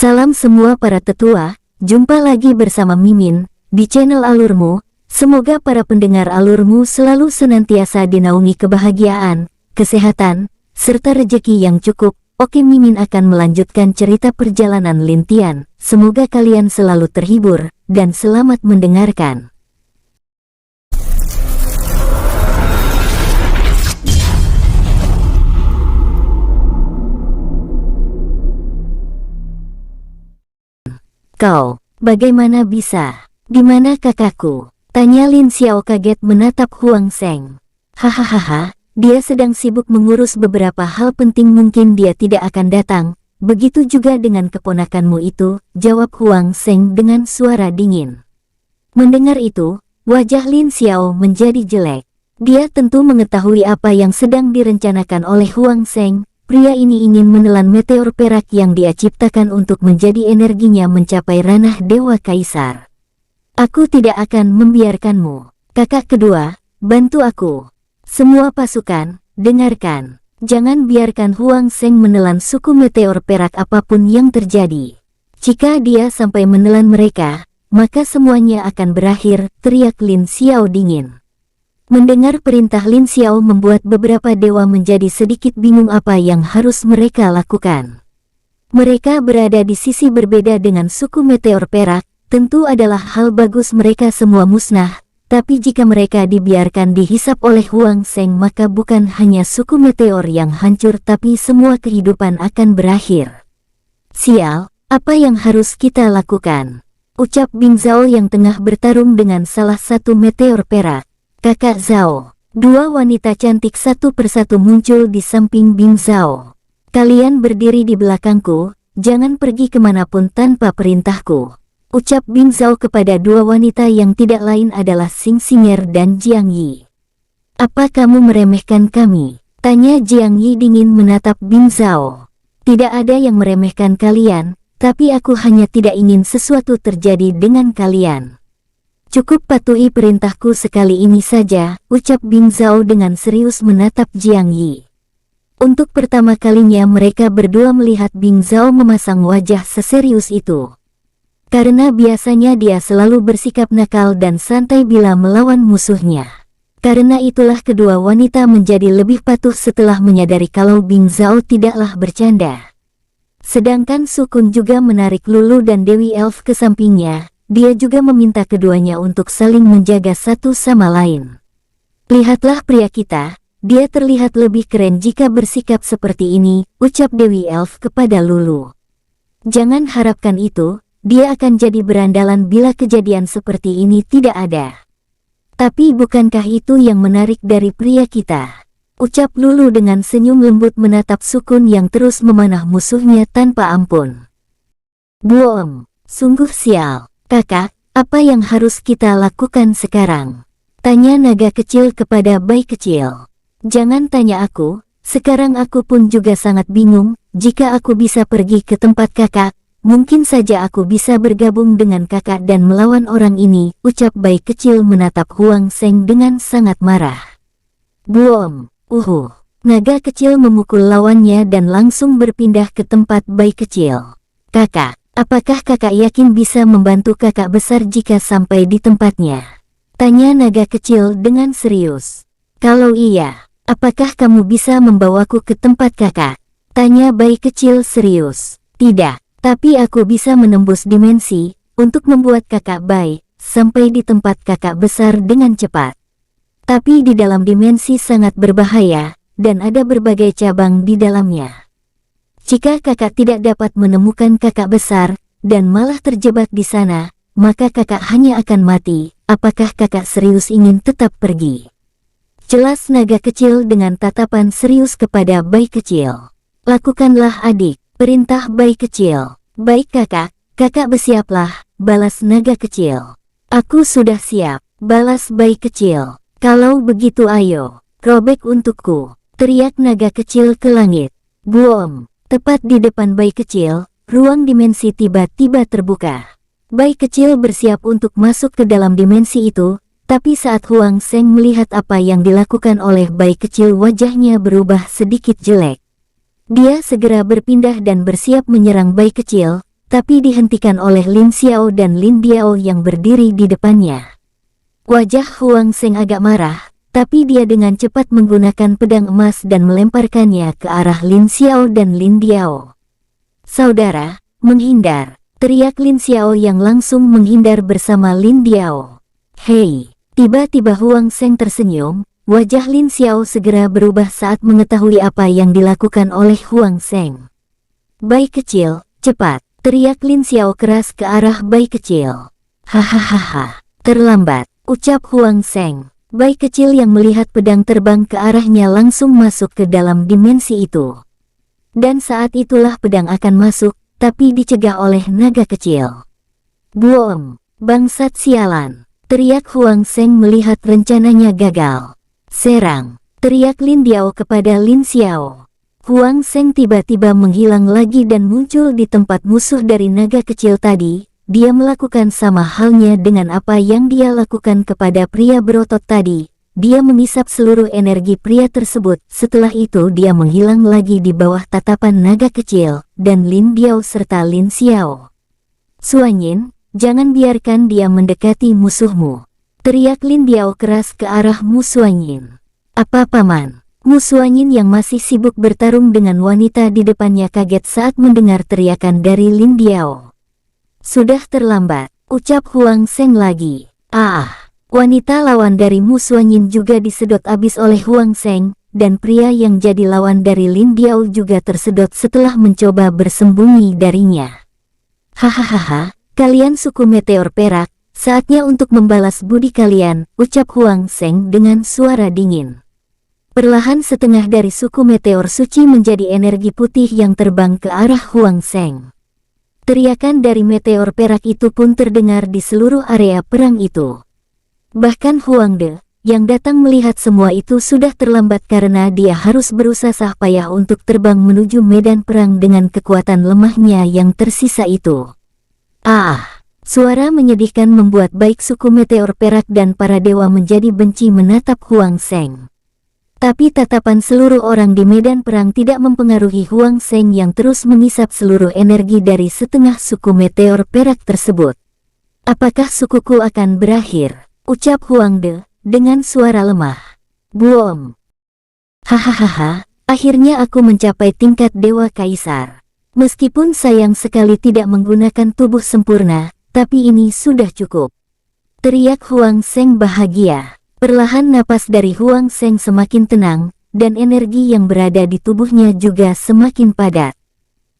Salam semua para tetua, jumpa lagi bersama Mimin di channel Alurmu. Semoga para pendengar Alurmu selalu senantiasa dinaungi kebahagiaan, kesehatan, serta rejeki yang cukup. Oke, Mimin akan melanjutkan cerita perjalanan Lintian. Semoga kalian selalu terhibur dan selamat mendengarkan. Kau, bagaimana bisa? Di mana kakakku? Tanya Lin Xiao kaget menatap Huang Zheng. Hahaha, dia sedang sibuk mengurus beberapa hal penting, mungkin dia tidak akan datang. Begitu juga dengan keponakanmu itu, jawab Huang Zheng dengan suara dingin. Mendengar itu, wajah Lin Xiao menjadi jelek. Dia tentu mengetahui apa yang sedang direncanakan oleh Huang Zheng. Pria ini ingin menelan meteor perak yang dia ciptakan untuk menjadi energinya mencapai ranah Dewa Kaisar. Aku tidak akan membiarkanmu. Kakak kedua, bantu aku. Semua pasukan, dengarkan. Jangan biarkan Huang Zheng menelan suku meteor perak apapun yang terjadi. Jika dia sampai menelan mereka, maka semuanya akan berakhir, teriak Lin Xiao dingin. Mendengar perintah Lin Xiao membuat beberapa dewa menjadi sedikit bingung apa yang harus mereka lakukan. Mereka berada di sisi berbeda dengan suku meteor perak, tentu adalah hal bagus mereka semua musnah, tapi jika mereka dibiarkan dihisap oleh Huang Zheng maka bukan hanya suku meteor yang hancur tapi semua kehidupan akan berakhir. Sial, apa yang harus kita lakukan? Ucap Bing Zhao yang tengah bertarung dengan salah satu meteor perak. Kakak Zhao. Dua wanita cantik satu persatu muncul di samping Bing Zhao. Kalian berdiri di belakangku, jangan pergi kemanapun tanpa perintahku. Ucap Bing Zhao kepada dua wanita yang tidak lain adalah Xing Xinger dan Jiang Yi. Apa kamu meremehkan kami? Tanya Jiang Yi dingin menatap Bing Zhao. Tidak ada yang meremehkan kalian, tapi aku hanya tidak ingin sesuatu terjadi dengan kalian. Cukup patuhi perintahku sekali ini saja, ucap Bing Zhao dengan serius menatap Jiang Yi. Untuk pertama kalinya mereka berdua melihat Bing Zhao memasang wajah seserius itu. Karena biasanya dia selalu bersikap nakal dan santai bila melawan musuhnya. Karena itulah kedua wanita menjadi lebih patuh setelah menyadari kalau Bing Zhao tidaklah bercanda. Sedangkan Su Kun juga menarik Lulu dan Dewi Elf ke sampingnya. Dia juga meminta keduanya untuk saling menjaga satu sama lain. Lihatlah pria kita, dia terlihat lebih keren jika bersikap seperti ini, ucap Dewi Elf kepada Lulu. Jangan harapkan itu, dia akan jadi berandalan bila kejadian seperti ini tidak ada. Tapi bukankah itu yang menarik dari pria kita? Ucap Lulu dengan senyum lembut menatap Su Kun yang terus memanah musuhnya tanpa ampun. Boom, sungguh sial. Kakak, apa yang harus kita lakukan sekarang? Tanya naga kecil kepada bayi kecil. Jangan tanya aku, sekarang aku pun juga sangat bingung. Jika aku bisa pergi ke tempat kakak, mungkin saja aku bisa bergabung dengan kakak dan melawan orang ini, ucap bayi kecil menatap Huang Zheng dengan sangat marah. Boom, naga kecil memukul lawannya dan langsung berpindah ke tempat bayi kecil. Kakak. Apakah kakak yakin bisa membantu kakak besar jika sampai di tempatnya? Tanya naga kecil dengan serius. Kalau iya, apakah kamu bisa membawaku ke tempat kakak? Tanya bayi kecil serius. Tidak, tapi aku bisa menembus dimensi, untuk membuat kakak bayi, sampai di tempat kakak besar dengan cepat. Tapi di dalam dimensi sangat berbahaya, dan ada berbagai cabang di dalamnya. Jika kakak tidak dapat menemukan kakak besar, dan malah terjebak di sana, maka kakak hanya akan mati. Apakah kakak serius ingin tetap pergi? Jelas naga kecil dengan tatapan serius kepada bayi kecil. Lakukanlah adik, perintah bayi kecil. Baik kakak, kakak bersiaplah, balas naga kecil. Aku sudah siap, balas bayi kecil. Kalau begitu ayo, robek untukku, teriak naga kecil ke langit. Boom. Tepat di depan bayi kecil, ruang dimensi tiba-tiba terbuka. Bayi kecil bersiap untuk masuk ke dalam dimensi itu, tapi saat Huang Zheng melihat apa yang dilakukan oleh bayi kecil wajahnya berubah sedikit jelek. Dia segera berpindah dan bersiap menyerang bayi kecil, tapi dihentikan oleh Lin Xiao dan Lin Biao yang berdiri di depannya. Wajah Huang Zheng agak marah, tapi dia dengan cepat menggunakan pedang emas dan melemparkannya ke arah Lin Xiao dan Lin Biao. "Saudara, menghindar!" teriak Lin Xiao yang langsung menghindar bersama Lin Biao. "Hei!" Tiba-tiba Huang Zheng tersenyum. Wajah Lin Xiao segera berubah saat mengetahui apa yang dilakukan oleh Huang Zheng. "Bayi kecil, cepat!" teriak Lin Xiao keras ke arah bayi kecil. "Hahaha, terlambat," ucap Huang Zheng. Bayi kecil yang melihat pedang terbang ke arahnya langsung masuk ke dalam dimensi itu. Dan saat itulah pedang akan masuk, tapi dicegah oleh naga kecil. "Boom! Bangsat sialan!" teriak Huang Zheng melihat rencananya gagal. "Serang!" teriak Lin Biao kepada Lin Xiao. Huang Zheng tiba-tiba menghilang lagi dan muncul di tempat musuh dari naga kecil tadi. Dia melakukan sama halnya dengan apa yang dia lakukan kepada pria berotot tadi. Dia mengisap seluruh energi pria tersebut. Setelah itu dia menghilang lagi di bawah tatapan naga kecil dan Lin Biao serta Lin Xiao. "Suanyin, jangan biarkan dia mendekati musuhmu," teriak Lin Biao keras ke arah Mu Suanyin. "Apa paman?" Mu Suanyin yang masih sibuk bertarung dengan wanita di depannya kaget saat mendengar teriakan dari Lin Biao. "Sudah terlambat," ucap Huang Zheng lagi. Wanita lawan dari Mu Suanyin juga disedot abis oleh Huang Zheng, dan pria yang jadi lawan dari Lin Biao juga tersedot setelah mencoba bersembunyi darinya. "Hahaha, kalian suku meteor perak, saatnya untuk membalas budi kalian," ucap Huang Zheng dengan suara dingin. Perlahan setengah dari suku meteor suci menjadi energi putih yang terbang ke arah Huang Zheng. Teriakan dari meteor perak itu pun terdengar di seluruh area perang itu. Bahkan Huang De, yang datang melihat semua itu sudah terlambat karena dia harus berusaha payah untuk terbang menuju medan perang dengan kekuatan lemahnya yang tersisa itu. Suara menyedihkan membuat baik suku meteor perak dan para dewa menjadi benci menatap Huang Zheng. Tapi tatapan seluruh orang di medan perang tidak mempengaruhi Huang Zheng yang terus mengisap seluruh energi dari setengah suku meteor perak tersebut. "Apakah sukuku akan berakhir?" ucap Huang De dengan suara lemah. "Boom! Hahaha, akhirnya aku mencapai tingkat Dewa Kaisar. Meskipun sayang sekali tidak menggunakan tubuh sempurna, tapi ini sudah cukup," teriak Huang Zheng bahagia. Perlahan napas dari Huang Zheng semakin tenang, dan energi yang berada di tubuhnya juga semakin padat.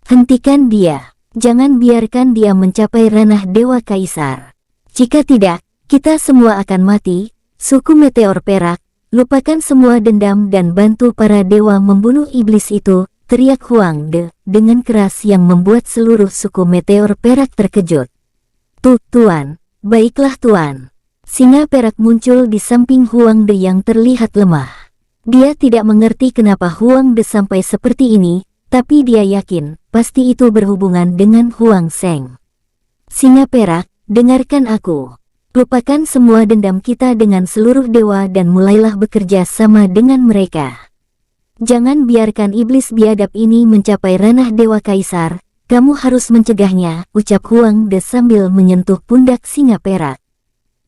"Hentikan dia. Jangan biarkan dia mencapai ranah Dewa Kaisar. Jika tidak, kita semua akan mati." Suku meteor perak, lupakan semua dendam dan bantu para dewa membunuh iblis itu, teriak Huang De dengan keras yang membuat seluruh suku meteor perak terkejut. Tuan, baiklah tuan." Singa perak muncul di samping Huang De yang terlihat lemah. Dia tidak mengerti kenapa Huang De sampai seperti ini, tapi dia yakin pasti itu berhubungan dengan Huang Zheng. "Singa perak, dengarkan aku. Lupakan semua dendam kita dengan seluruh dewa dan mulailah bekerja sama dengan mereka. Jangan biarkan iblis biadab ini mencapai ranah Dewa Kaisar. Kamu harus mencegahnya," ucap Huang De sambil menyentuh pundak singa perak.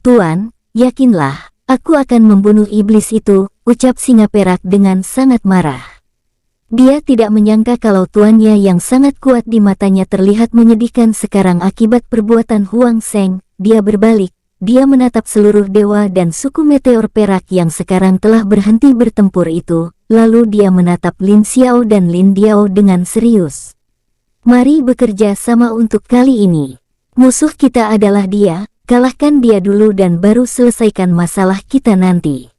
"Tuan, yakinlah, aku akan membunuh iblis itu," ucap singa perak dengan sangat marah. Dia tidak menyangka kalau tuannya yang sangat kuat di matanya terlihat menyedihkan sekarang akibat perbuatan Huang Zheng. Dia berbalik, dia menatap seluruh dewa dan suku meteor perak yang sekarang telah berhenti bertempur itu, lalu dia menatap Lin Xiao dan Lin Biao dengan serius. "Mari bekerja sama untuk kali ini. Musuh kita adalah dia. Kalahkan dia dulu dan baru selesaikan masalah kita nanti."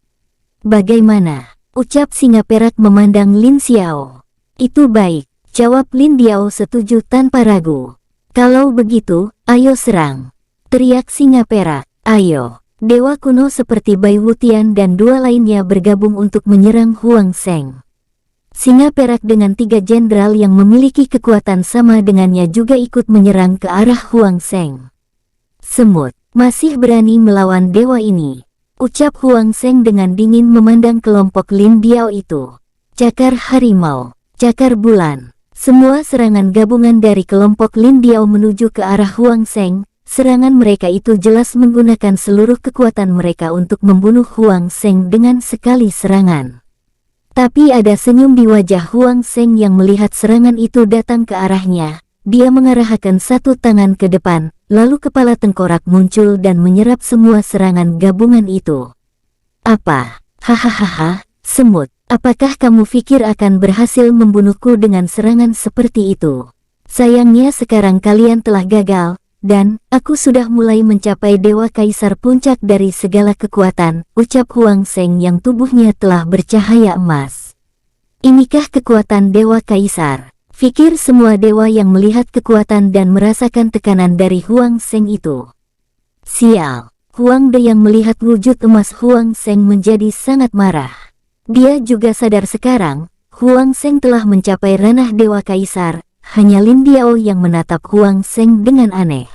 "Bagaimana?" ucap singa perak memandang Lin Xiao. "Itu baik," jawab Lin Biao setuju tanpa ragu. "Kalau begitu, ayo serang," teriak singa perak. "Ayo!" Dewa kuno seperti Bai Wutian dan dua lainnya bergabung untuk menyerang Huang Zheng. Singa perak dengan 3 jenderal yang memiliki kekuatan sama dengannya juga ikut menyerang ke arah Huang Zheng. "Semut, masih berani melawan dewa ini," ucap Huang Zheng dengan dingin memandang kelompok Lin Biao itu. "Cakar harimau, cakar bulan, Semua serangan gabungan dari kelompok Lin Biao menuju ke arah Huang Zheng. Serangan mereka itu jelas menggunakan seluruh kekuatan mereka untuk membunuh Huang Zheng dengan sekali serangan. Tapi ada senyum di wajah Huang Zheng yang melihat serangan itu datang ke arahnya. Dia mengarahkan satu tangan ke depan, lalu kepala tengkorak muncul dan menyerap semua serangan gabungan itu. Apa? Hahaha, semut. Apakah kamu pikir akan berhasil membunuhku dengan serangan seperti itu? Sayangnya sekarang kalian telah gagal, dan aku sudah mulai mencapai Dewa Kaisar puncak dari segala kekuatan, ucap Huang Zheng yang tubuhnya telah bercahaya emas. Inikah kekuatan Dewa Kaisar? Fikir semua dewa yang melihat kekuatan dan merasakan tekanan dari Huang Zheng itu. Sial, Huang De yang melihat wujud emas Huang Zheng menjadi sangat marah. Dia juga sadar sekarang, Huang Zheng telah mencapai ranah Dewa Kaisar, hanya Lin Biao yang menatap Huang Zheng dengan aneh.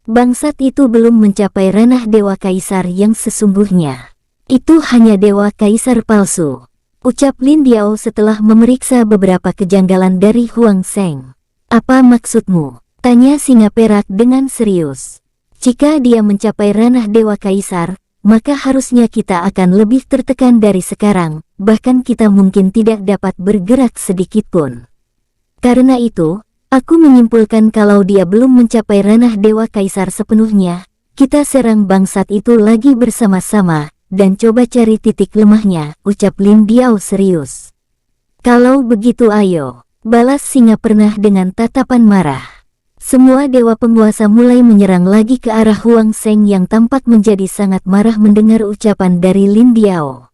Bangsat itu belum mencapai ranah Dewa Kaisar yang sesungguhnya. Itu hanya Dewa Kaisar palsu, ucap Lin Biao setelah memeriksa beberapa kejanggalan dari Huang Zheng. Apa maksudmu? Tanya singa perak dengan serius. Jika dia mencapai ranah Dewa Kaisar, maka harusnya kita akan lebih tertekan dari sekarang, bahkan kita mungkin tidak dapat bergerak sedikit pun. Karena itu, aku menyimpulkan kalau dia belum mencapai ranah Dewa Kaisar sepenuhnya, kita serang bangsat itu lagi bersama-sama, dan coba cari titik lemahnya, ucap Lin Biao serius. Kalau begitu ayo, balas singa pernah dengan tatapan marah. Semua dewa penguasa mulai menyerang lagi ke arah Huang Zheng yang tampak menjadi sangat marah mendengar ucapan dari Lin Biao.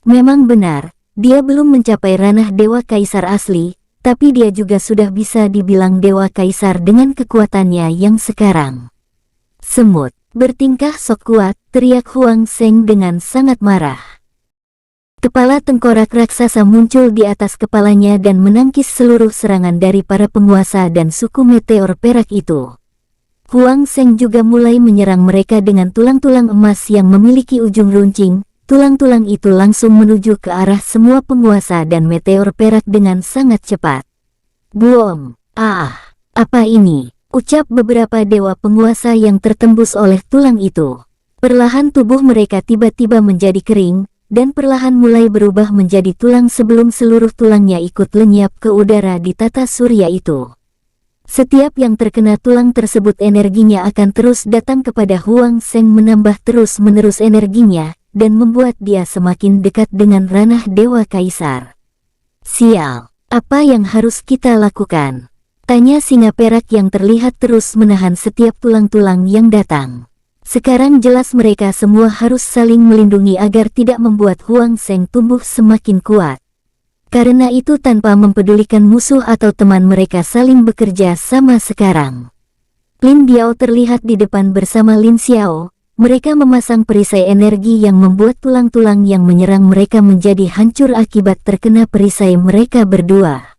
Memang benar, dia belum mencapai ranah Dewa Kaisar asli, tapi dia juga sudah bisa dibilang Dewa Kaisar dengan kekuatannya yang sekarang. Semut, bertingkah sok kuat, teriak Huang Zheng dengan sangat marah. Kepala tengkorak raksasa muncul di atas kepalanya dan menangkis seluruh serangan dari para penguasa dan suku meteor perak itu. Huang Zheng juga mulai menyerang mereka dengan tulang-tulang emas yang memiliki ujung runcing. Tulang-tulang itu langsung menuju ke arah semua penguasa dan meteor perak dengan sangat cepat. Boom! Ah! Apa ini? Ucap beberapa dewa penguasa yang tertembus oleh tulang itu. Perlahan tubuh mereka tiba-tiba menjadi kering, dan perlahan mulai berubah menjadi tulang sebelum seluruh tulangnya ikut lenyap ke udara di tata surya itu. Setiap yang terkena tulang tersebut energinya akan terus datang kepada Huang Zheng menambah terus-menerus energinya, dan membuat dia semakin dekat dengan ranah Dewa Kaisar. Sial, apa yang harus kita lakukan? Tanya singa perak yang terlihat terus menahan setiap tulang-tulang yang datang. Sekarang jelas mereka semua harus saling melindungi agar tidak membuat Huang Zheng tumbuh semakin kuat. Karena itu tanpa mempedulikan musuh atau teman mereka saling bekerja sama sekarang. Lin Biao terlihat di depan bersama Lin Xiao. Mereka memasang perisai energi yang membuat tulang-tulang yang menyerang mereka menjadi hancur akibat terkena perisai mereka berdua.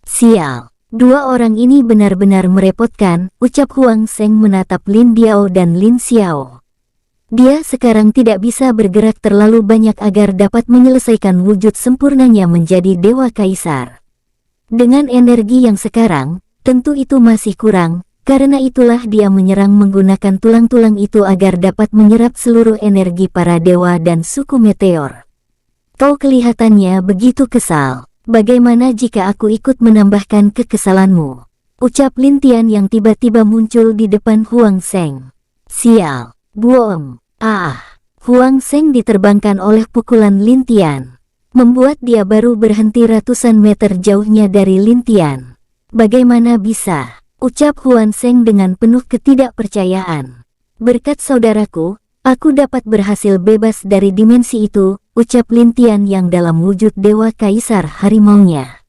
Sial. Dua orang ini benar-benar merepotkan, ucap Huang Zheng menatap Lin Biao dan Lin Xiao. Dia sekarang tidak bisa bergerak terlalu banyak agar dapat menyelesaikan wujud sempurnanya menjadi Dewa Kaisar. Dengan energi yang sekarang, tentu itu masih kurang, karena itulah dia menyerang menggunakan tulang-tulang itu agar dapat menyerap seluruh energi para dewa dan suku meteor. Kau kelihatannya begitu kesal. Bagaimana jika aku ikut menambahkan kekesalanmu? Ucap Lin Tian yang tiba-tiba muncul di depan Huang Zheng. Sial. Boom. Ah. Huang Zheng diterbangkan oleh pukulan Lin Tian, membuat dia baru berhenti ratusan meter jauhnya dari Lin Tian. Bagaimana bisa? Ucap Huang Zheng dengan penuh ketidakpercayaan. Berkat saudaraku, aku dapat berhasil bebas dari dimensi itu, ucap Lin Tian yang dalam wujud Dewa Kaisar harimaunya.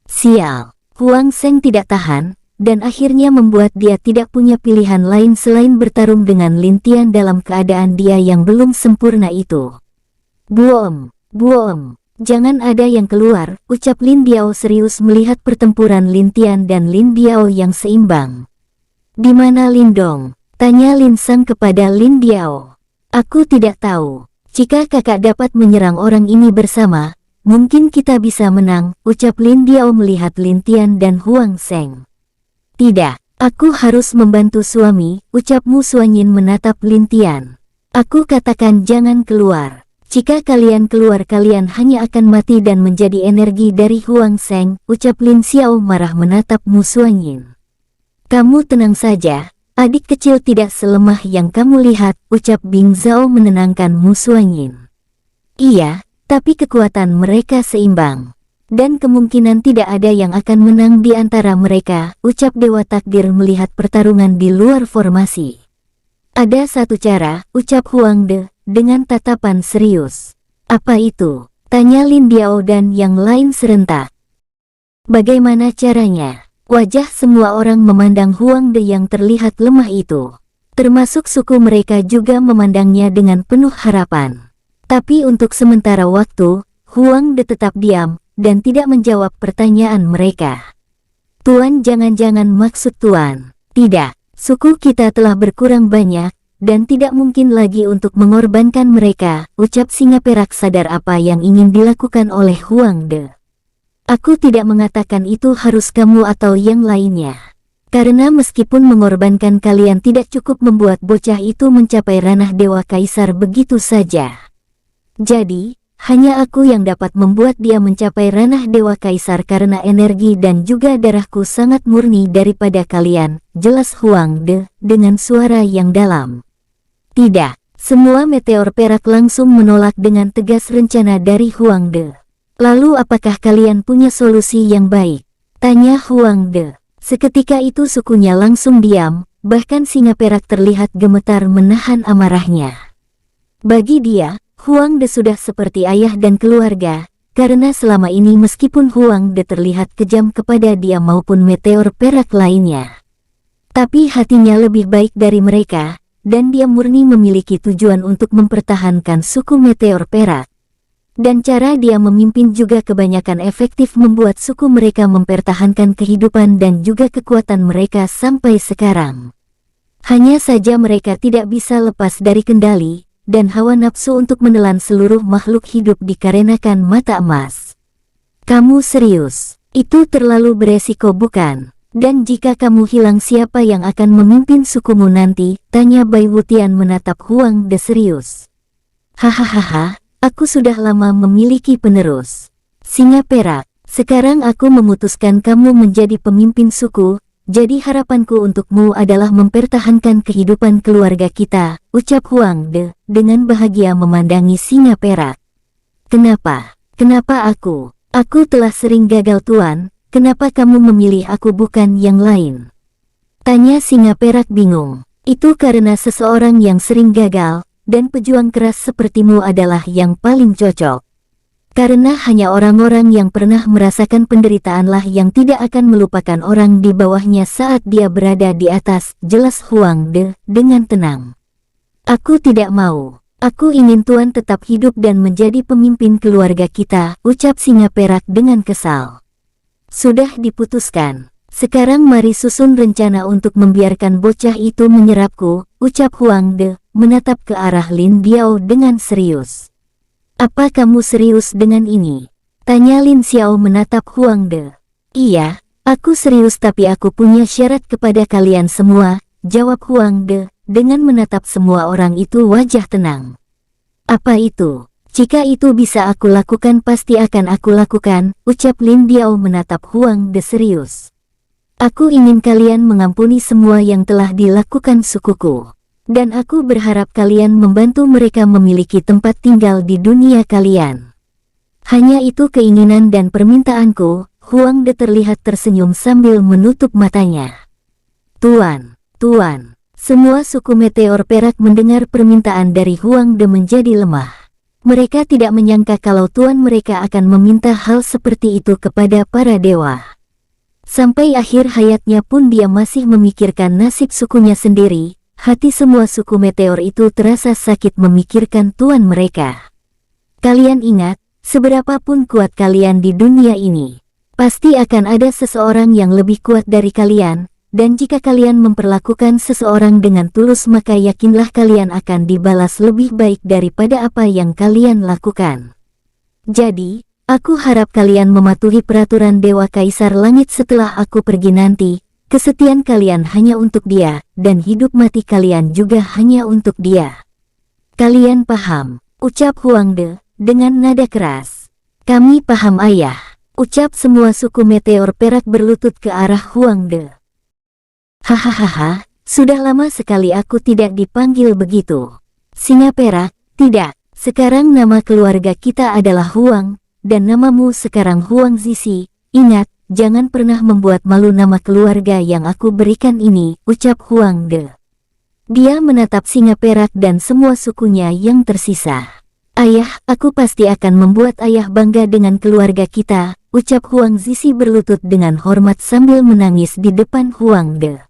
Sial, Huang Zheng tidak tahan, dan akhirnya membuat dia tidak punya pilihan lain selain bertarung dengan Lin Tian dalam keadaan dia yang belum sempurna itu. Boom, boom, jangan ada yang keluar, ucap Lin Biao serius melihat pertempuran Lin Tian dan Lin Biao yang seimbang. Di mana Lin Dong? Tanya Lin Sang kepada Lin Biao. Aku tidak tahu. Jika kakak dapat menyerang orang ini bersama, mungkin kita bisa menang, ucap Lin Biao melihat Lin Tian dan Huang Sheng. Tidak, aku harus membantu suami, ucap Mu Suanyin menatap Lin Tian. Aku katakan jangan keluar. Jika kalian keluar kalian hanya akan mati dan menjadi energi dari Huang Sheng, ucap Lin Xiao marah menatap Mu Suanyin. Kamu tenang saja, adik kecil tidak selemah yang kamu lihat, ucap Bing Zhao menenangkan Mu Suanyin. Iya, tapi kekuatan mereka seimbang. Dan kemungkinan tidak ada yang akan menang di antara mereka, ucap Dewa Takdir melihat pertarungan di luar formasi. Ada satu cara, ucap Huang De, dengan tatapan serius. Apa itu? Tanya Lin Biao dan yang lain serentak. Bagaimana caranya? Wajah semua orang memandang Huang De yang terlihat lemah itu. Termasuk suku mereka juga memandangnya dengan penuh harapan. Tapi untuk sementara waktu, Huang De tetap diam, dan tidak menjawab pertanyaan mereka. Tuan, jangan-jangan maksud Tuan. Tidak, suku kita telah berkurang banyak, dan tidak mungkin lagi untuk mengorbankan mereka, ucap Singa Perak sadar apa yang ingin dilakukan oleh Huang De. Aku tidak mengatakan itu harus kamu atau yang lainnya. Karena meskipun mengorbankan kalian tidak cukup membuat bocah itu mencapai ranah Dewa Kaisar begitu saja. Jadi, hanya aku yang dapat membuat dia mencapai ranah Dewa Kaisar karena energi dan juga darahku sangat murni daripada kalian, jelas Huang De, dengan suara yang dalam. Tidak, semua meteor perak langsung menolak dengan tegas rencana dari Huang De. Lalu apakah kalian punya solusi yang baik? Tanya Huang De. Seketika itu sukunya langsung diam, bahkan singa perak terlihat gemetar menahan amarahnya. Bagi dia, Huang De sudah seperti ayah dan keluarga, karena selama ini meskipun Huang De terlihat kejam kepada dia maupun meteor perak lainnya. Tapi hatinya lebih baik dari mereka, dan dia murni memiliki tujuan untuk mempertahankan suku meteor perak. Dan cara dia memimpin juga kebanyakan efektif membuat suku mereka mempertahankan kehidupan dan juga kekuatan mereka sampai sekarang. Hanya saja mereka tidak bisa lepas dari kendali, dan hawa nafsu untuk menelan seluruh makhluk hidup dikarenakan mata emas. Kamu serius? Itu terlalu beresiko bukan? Dan jika kamu hilang siapa yang akan memimpin sukumu nanti? Tanya Bai Wutian menatap Huang De serius. Hahaha, aku sudah lama memiliki penerus. Singa perak, sekarang aku memutuskan kamu menjadi pemimpin suku. Jadi harapanku untukmu adalah mempertahankan kehidupan keluarga kita, ucap Huang De, dengan bahagia memandangi singa perak. Kenapa? Kenapa aku? Aku telah sering gagal Tuan, kenapa kamu memilih aku bukan yang lain? Tanya singa perak bingung. Itu karena seseorang yang sering gagal, dan pejuang keras sepertimu adalah yang paling cocok. Karena hanya orang-orang yang pernah merasakan penderitaanlah yang tidak akan melupakan orang di bawahnya saat dia berada di atas, jelas Huang De, dengan tenang. Aku tidak mau. Aku ingin Tuan tetap hidup dan menjadi pemimpin keluarga kita, ucap singa perak dengan kesal. Sudah diputuskan. Sekarang mari susun rencana untuk membiarkan bocah itu menyerapku, ucap Huang De, menatap ke arah Lin Biao dengan serius. Apa kamu serius dengan ini? Tanya Lin Xiao menatap Huang De. Iya, aku serius tapi aku punya syarat kepada kalian semua, jawab Huang De, dengan menatap semua orang itu wajah tenang. Apa itu? Jika itu bisa aku lakukan pasti akan aku lakukan, ucap Lin Biao menatap Huang De serius. Aku ingin kalian mengampuni semua yang telah dilakukan sukuku. Dan aku berharap kalian membantu mereka memiliki tempat tinggal di dunia kalian. Hanya itu keinginan dan permintaanku, Huang De terlihat tersenyum sambil menutup matanya. Tuan, Tuan, semua suku meteor perak mendengar permintaan dari Huang De menjadi lemah. Mereka tidak menyangka kalau Tuan mereka akan meminta hal seperti itu kepada para dewa. Sampai akhir hayatnya pun dia masih memikirkan nasib sukunya sendiri. Hati semua suku meteor itu terasa sakit memikirkan tuan mereka. Kalian ingat, seberapapun kuat kalian di dunia ini, pasti akan ada seseorang yang lebih kuat dari kalian, dan jika kalian memperlakukan seseorang dengan tulus maka yakinlah kalian akan dibalas lebih baik daripada apa yang kalian lakukan. Jadi, Aku harap kalian mematuhi peraturan Dewa Kaisar Langit setelah aku pergi nanti. Kesetiaan kalian hanya untuk dia, dan hidup mati kalian juga hanya untuk dia. Kalian paham? Ucap Huang De, dengan nada keras. Kami paham ayah. Ucap semua suku meteor perak berlutut ke arah Huang De. Hahaha, sudah lama sekali aku tidak dipanggil begitu. Singa perak, tidak. Sekarang nama keluarga kita adalah Huang, dan namamu sekarang Huang Zizi. Ingat, jangan pernah membuat malu nama keluarga yang aku berikan ini, ucap Huang De. Dia menatap singa perak dan semua sukunya yang tersisa. Ayah, aku pasti akan membuat ayah bangga dengan keluarga kita, ucap Huang Zizi berlutut dengan hormat sambil menangis di depan Huang De.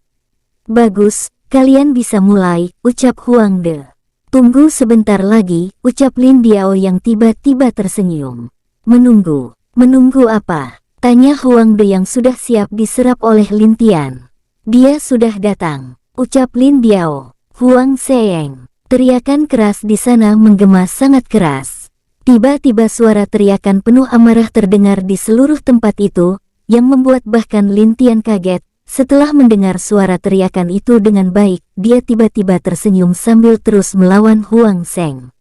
Bagus, kalian bisa mulai, ucap Huang De. Tunggu sebentar lagi, ucap Lin Biao yang tiba-tiba tersenyum. Menunggu apa? Tanya Huang De yang sudah siap diserap oleh Lin Tian. Dia sudah datang, ucap Lin Biao. Huang Seyeng. Teriakan keras di sana menggema sangat keras. Tiba-tiba suara teriakan penuh amarah terdengar di seluruh tempat itu, yang membuat bahkan Lin Tian kaget. Setelah mendengar suara teriakan itu dengan baik, dia tiba-tiba tersenyum sambil terus melawan Huang Seng.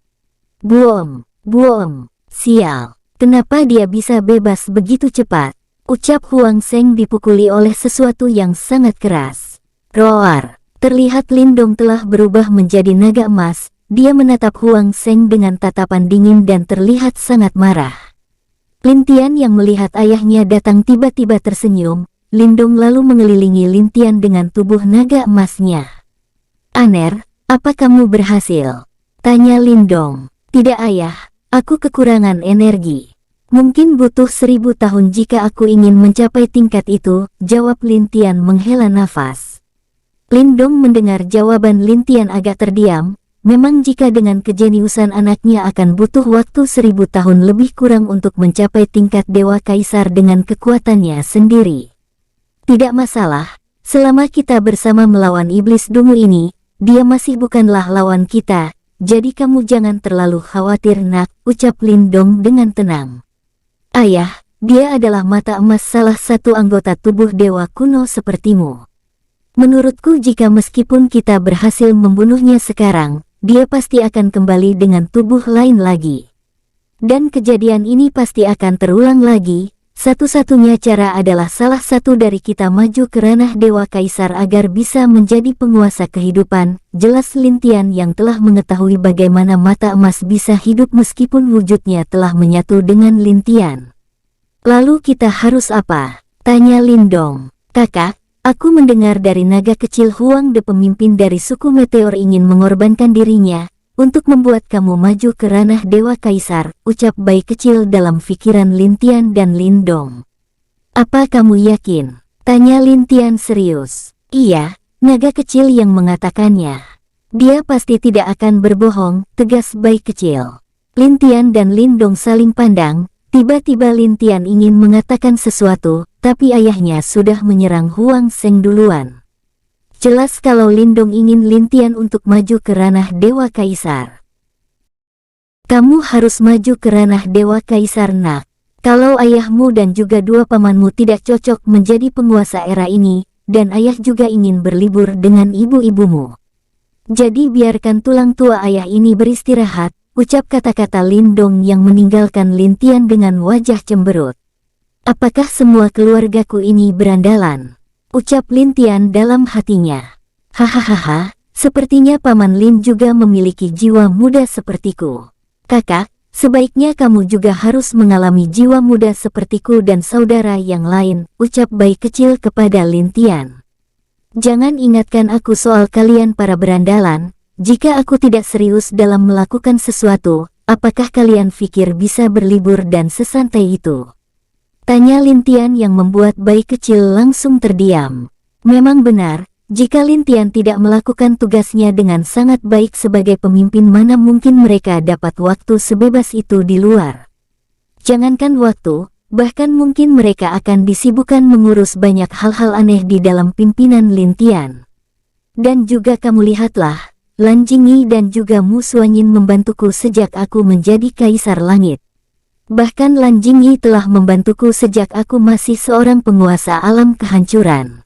Buom, sial. Kenapa dia bisa bebas begitu cepat? Ucap Huang Seng dipukuli oleh sesuatu yang sangat keras. Roar. Terlihat Lindong telah berubah menjadi naga emas. Dia menatap Huang Seng dengan tatapan dingin dan terlihat sangat marah. Lin Tian yang melihat ayahnya datang tiba-tiba tersenyum. Lindong lalu mengelilingi Lin Tian dengan tubuh naga emasnya. Aner, apa kamu berhasil? Tanya Lindong. Tidak ayah, aku kekurangan energi. Mungkin butuh 1000 tahun jika aku ingin mencapai tingkat itu, jawab Lin Tian menghela nafas. Lindong mendengar jawaban Lin Tian agak terdiam. Memang jika dengan kejeniusan anaknya akan butuh waktu 1000 tahun lebih kurang untuk mencapai tingkat Dewa Kaisar dengan kekuatannya sendiri. Tidak masalah, selama kita bersama melawan iblis dungu ini, dia masih bukanlah lawan kita, jadi kamu jangan terlalu khawatir nak, ucap Lindong dengan tenang. Ayah, dia adalah mata emas salah satu anggota tubuh dewa kuno sepertimu. Menurutku jika meskipun kita berhasil membunuhnya sekarang, dia pasti akan kembali dengan tubuh lain lagi. Dan kejadian ini pasti akan terulang lagi. Satu-satunya cara adalah salah satu dari kita maju ke ranah Dewa Kaisar agar bisa menjadi penguasa kehidupan, jelas Lin Tian yang telah mengetahui bagaimana mata emas bisa hidup meskipun wujudnya telah menyatu dengan Lin Tian. Lalu kita harus apa? Tanya Lindong. Kakak, aku mendengar dari naga kecil Huang De pemimpin dari suku meteor ingin mengorbankan dirinya untuk membuat kamu maju ke ranah Dewa Kaisar, ucap bayi kecil dalam pikiran Lin Tian dan Lindong. Apa kamu yakin? Tanya Lin Tian serius. Iya, naga kecil yang mengatakannya. Dia pasti tidak akan berbohong, tegas bayi kecil. Lin Tian dan Lindong saling pandang, tiba-tiba Lin Tian ingin mengatakan sesuatu, tapi ayahnya sudah menyerang Huang Seng duluan. Jelas kalau Lindong ingin Lin Tian untuk maju ke ranah Dewa Kaisar. Kamu harus maju ke ranah Dewa Kaisar nak. Kalau ayahmu dan juga dua pamanmu tidak cocok menjadi penguasa era ini, dan ayah juga ingin berlibur dengan ibu-ibumu. Jadi biarkan tulang tua ayah ini beristirahat, ucap kata-kata Lindong yang meninggalkan Lin Tian dengan wajah cemberut. Apakah semua keluargaku ini berandalan? Ucap Lin Tian dalam hatinya. Hahaha, sepertinya Paman Lin juga memiliki jiwa muda sepertiku. Kakak, sebaiknya kamu juga harus mengalami jiwa muda sepertiku dan saudara yang lain, ucap bayi kecil kepada Lin Tian. Jangan ingatkan aku soal kalian para berandalan, jika aku tidak serius dalam melakukan sesuatu, apakah kalian pikir bisa berlibur dan sesantai itu? Tanya Lin Tian yang membuat bayi kecil langsung terdiam. Memang benar, jika Lin Tian tidak melakukan tugasnya dengan sangat baik sebagai pemimpin mana mungkin mereka dapat waktu sebebas itu di luar. Jangankan waktu, bahkan mungkin mereka akan disibukkan mengurus banyak hal-hal aneh di dalam pimpinan Lin Tian. Dan juga kamu lihatlah, Lan Jingyi dan juga Mu Suanyin membantuku sejak aku menjadi Kaisar Langit. Bahkan Lan Jingyi telah membantuku sejak aku masih seorang penguasa alam kehancuran.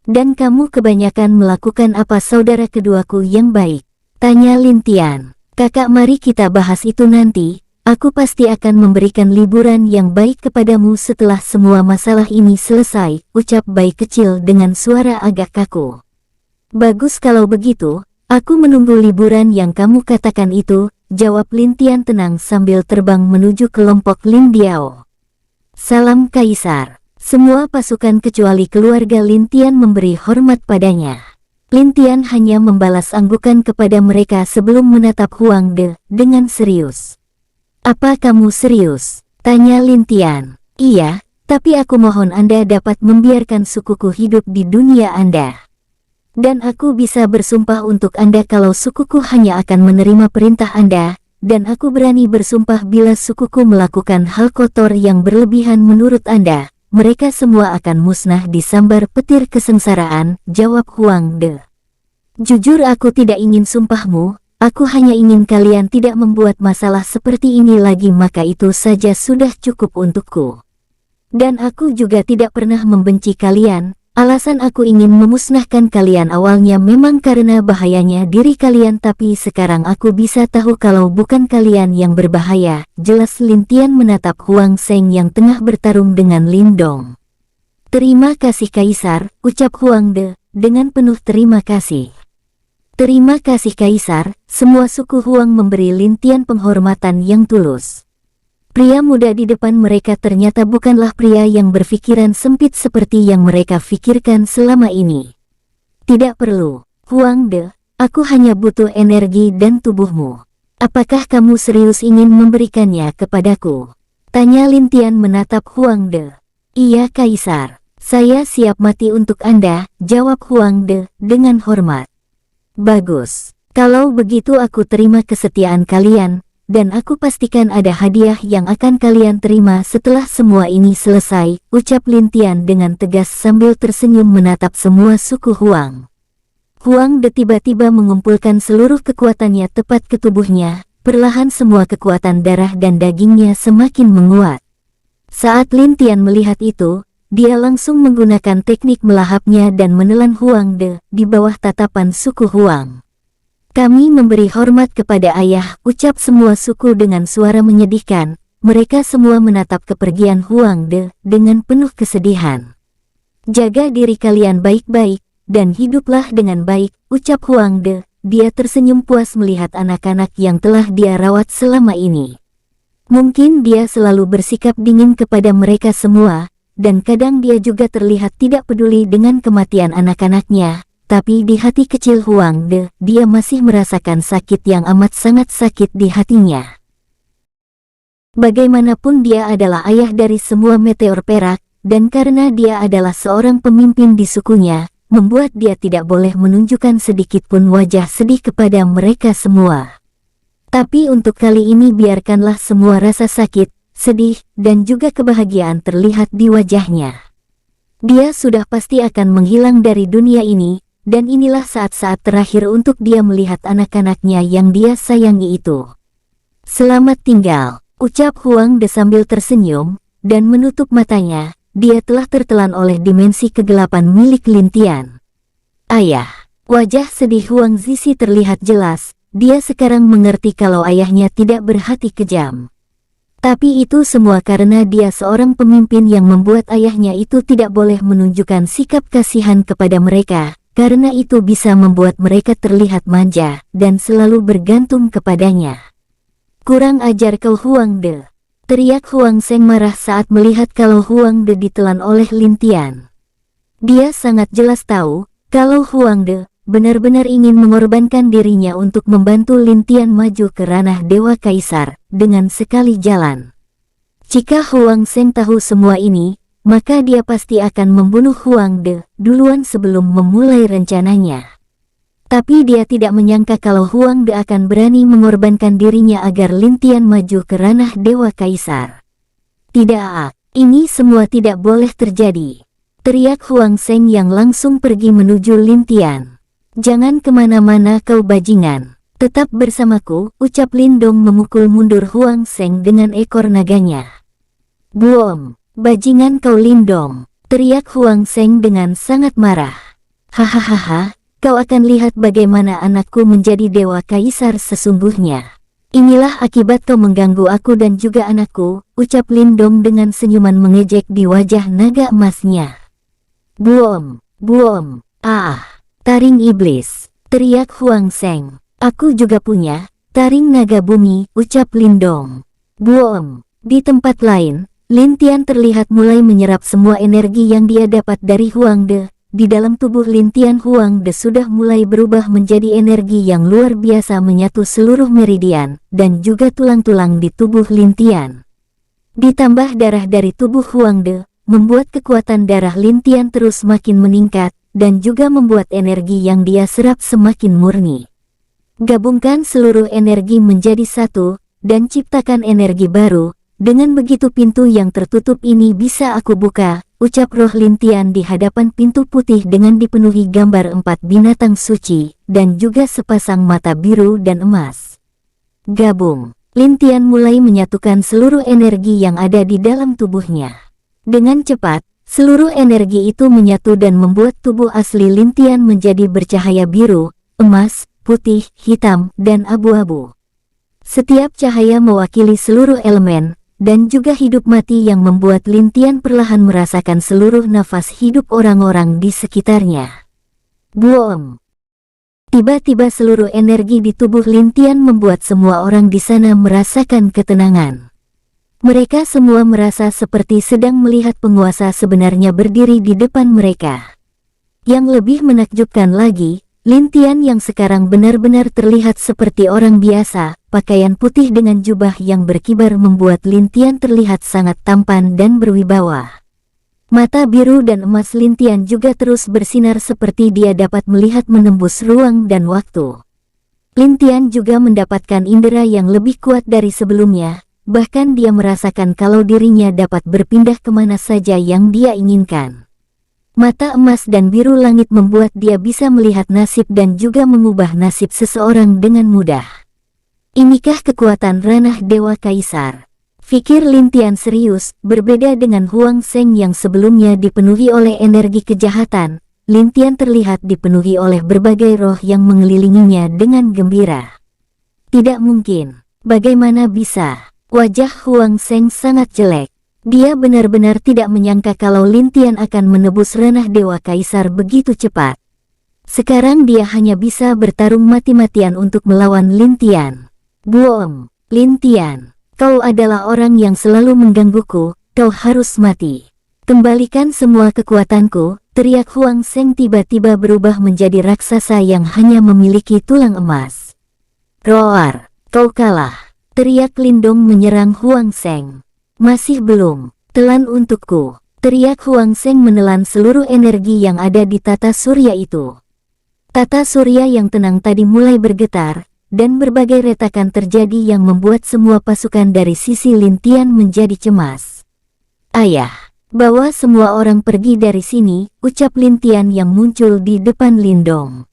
Dan kamu kebanyakan melakukan apa saudara keduaku yang baik? Tanya Lin Tian. Kakak, mari kita bahas itu nanti. Aku pasti akan memberikan liburan yang baik kepadamu setelah semua masalah ini selesai, ucap Bai kecil dengan suara agak kaku. Bagus kalau begitu, aku menunggu liburan yang kamu katakan itu, jawab Lin Tian tenang sambil terbang menuju kelompok Lin Biao. Salam Kaisar. Semua pasukan kecuali keluarga Lin Tian memberi hormat padanya. Lin Tian hanya membalas anggukan kepada mereka sebelum menatap Huang De dengan serius. Apa kamu serius? Tanya Lin Tian. Iya, tapi aku mohon Anda dapat membiarkan sukuku hidup di dunia Anda. Dan aku bisa bersumpah untuk Anda kalau sukuku hanya akan menerima perintah Anda, dan aku berani bersumpah bila sukuku melakukan hal kotor yang berlebihan menurut Anda, mereka semua akan musnah disambar petir kesengsaraan, jawab Huang De. Jujur aku tidak ingin sumpahmu. Aku hanya ingin kalian tidak membuat masalah seperti ini lagi, maka itu saja sudah cukup untukku. Dan aku juga tidak pernah membenci kalian. Alasan aku ingin memusnahkan kalian awalnya memang karena bahayanya diri kalian, tapi sekarang aku bisa tahu kalau bukan kalian yang berbahaya, jelas Lin Tian menatap Huang Zheng yang tengah bertarung dengan Lin Dong. Terima kasih Kaisar, ucap Huang De, dengan penuh terima kasih. Terima kasih Kaisar, semua suku Huang memberi Lin Tian penghormatan yang tulus. Pria muda di depan mereka ternyata bukanlah pria yang berpikiran sempit seperti yang mereka pikirkan selama ini. Tidak perlu, Huang De, aku hanya butuh energi dan tubuhmu. Apakah kamu serius ingin memberikannya kepadaku? Tanya Lin Tian menatap Huang De. Iya Kaisar, saya siap mati untuk Anda, jawab Huang De dengan hormat. Bagus, kalau begitu aku terima kesetiaan kalian, dan aku pastikan ada hadiah yang akan kalian terima setelah semua ini selesai, ucap Lin Tian dengan tegas sambil tersenyum menatap semua suku Huang. Huang De tiba-tiba mengumpulkan seluruh kekuatannya tepat ke tubuhnya, perlahan semua kekuatan darah dan dagingnya semakin menguat. Saat Lin Tian melihat itu, dia langsung menggunakan teknik melahapnya dan menelan Huang De di bawah tatapan suku Huang. Kami memberi hormat kepada ayah, ucap semua suku dengan suara menyedihkan. Mereka semua menatap kepergian Huang De dengan penuh kesedihan. Jaga diri kalian baik-baik, dan hiduplah dengan baik, ucap Huang De. Dia tersenyum puas melihat anak-anak yang telah dia rawat selama ini. Mungkin dia selalu bersikap dingin kepada mereka semua, dan kadang dia juga terlihat tidak peduli dengan kematian anak-anaknya, tapi di hati kecil Huang De, dia masih merasakan sakit yang amat sangat sakit di hatinya. Bagaimanapun dia adalah ayah dari semua meteor perak, dan karena dia adalah seorang pemimpin di sukunya, membuat dia tidak boleh menunjukkan sedikitpun wajah sedih kepada mereka semua. Tapi untuk kali ini biarkanlah semua rasa sakit, sedih, dan juga kebahagiaan terlihat di wajahnya. Dia sudah pasti akan menghilang dari dunia ini, dan inilah saat-saat terakhir untuk dia melihat anak-anaknya yang dia sayangi itu. Selamat tinggal, ucap Huang De sambil tersenyum, dan menutup matanya. Dia telah tertelan oleh dimensi kegelapan milik Lin Tian. Ayah, wajah sedih Huang Zizi terlihat jelas. Dia sekarang mengerti kalau ayahnya tidak berhati kejam. Tapi itu semua karena dia seorang pemimpin yang membuat ayahnya itu tidak boleh menunjukkan sikap kasihan kepada mereka, karena itu bisa membuat mereka terlihat manja dan selalu bergantung kepadanya. Kurang ajar kau Huang De, teriak Huang Zheng marah saat melihat kalau Huang De ditelan oleh Lin Tian. Dia sangat jelas tahu kalau Huang De benar-benar ingin mengorbankan dirinya untuk membantu Lin Tian maju ke ranah Dewa Kaisar dengan sekali jalan. Jika Huang Zheng tahu semua ini, maka dia pasti akan membunuh Huang De duluan sebelum memulai rencananya. Tapi dia tidak menyangka kalau Huang De akan berani mengorbankan dirinya agar Lin Tian maju ke ranah Dewa Kaisar. Tidak, ini semua tidak boleh terjadi, teriak Huang Zheng yang langsung pergi menuju Lin Tian. Jangan kemana-mana kau bajingan. Tetap bersamaku, ucap Lindong memukul mundur Huang Seng dengan ekor naganya. Buom, bajingan kau Lindong, teriak Huang Seng dengan sangat marah. Hahaha, kau akan lihat bagaimana anakku menjadi dewa kaisar sesungguhnya. Inilah akibat kau mengganggu aku dan juga anakku, ucap Lindong dengan senyuman mengejek di wajah naga emasnya. Buom, buom, taring iblis, teriak Huang Seng. Aku juga punya, taring naga bumi, ucap Lindong. Buom, di tempat lain, Lin Tian terlihat mulai menyerap semua energi yang dia dapat dari Huang De. Di dalam tubuh Lin Tian, Huang De sudah mulai berubah menjadi energi yang luar biasa menyatu seluruh meridian, dan juga tulang-tulang di tubuh Lin Tian. Ditambah darah dari tubuh Huang De, membuat kekuatan darah Lin Tian terus makin meningkat, dan juga membuat energi yang dia serap semakin murni. Gabungkan seluruh energi menjadi satu, dan ciptakan energi baru. Dengan begitu pintu yang tertutup ini bisa aku buka, ucap roh Lin Tian di hadapan pintu putih dengan dipenuhi gambar 4 binatang suci, dan juga sepasang mata biru dan emas. Gabung, Lin Tian mulai menyatukan seluruh energi yang ada di dalam tubuhnya. Dengan cepat, seluruh energi itu menyatu dan membuat tubuh asli Lin Tian menjadi bercahaya biru, emas, putih, hitam, dan abu-abu. Setiap cahaya mewakili seluruh elemen, dan juga hidup mati yang membuat Lin Tian perlahan merasakan seluruh nafas hidup orang-orang di sekitarnya. Buom! Tiba-tiba seluruh energi di tubuh Lin Tian membuat semua orang di sana merasakan ketenangan. Mereka semua merasa seperti sedang melihat penguasa sebenarnya berdiri di depan mereka. Yang lebih menakjubkan lagi, Lin Tian yang sekarang benar-benar terlihat seperti orang biasa, pakaian putih dengan jubah yang berkibar membuat Lin Tian terlihat sangat tampan dan berwibawa. Mata biru dan emas Lin Tian juga terus bersinar seperti dia dapat melihat menembus ruang dan waktu. Lin Tian juga mendapatkan indera yang lebih kuat dari sebelumnya, bahkan dia merasakan kalau dirinya dapat berpindah kemana saja yang dia inginkan. Mata emas dan biru langit membuat dia bisa melihat nasib dan juga mengubah nasib seseorang dengan mudah. Inikah kekuatan ranah Dewa Kaisar? Fikir Lin Tian serius, berbeda dengan Huang Seng yang sebelumnya dipenuhi oleh energi kejahatan. Lin Tian terlihat dipenuhi oleh berbagai roh yang mengelilinginya dengan gembira. Tidak mungkin, bagaimana bisa? Wajah Huang Seng sangat jelek. Dia benar-benar tidak menyangka kalau Lin Tian akan menebus ranah Dewa Kaisar begitu cepat. Sekarang dia hanya bisa bertarung mati-matian untuk melawan Lin Tian. Buom, Lin Tian, kau adalah orang yang selalu menggangguku, kau harus mati. Kembalikan semua kekuatanku, teriak Huang Seng tiba-tiba berubah menjadi raksasa yang hanya memiliki tulang emas. Roar, kau kalah, teriak Lindong menyerang Huang Seng. Masih belum, telan untukku, teriak Huang Seng menelan seluruh energi yang ada di tata surya itu. Tata surya yang tenang tadi mulai bergetar, dan berbagai retakan terjadi yang membuat semua pasukan dari sisi Lin Tian menjadi cemas. Ayah, bawa semua orang pergi dari sini, ucap Lin Tian yang muncul di depan Lindong.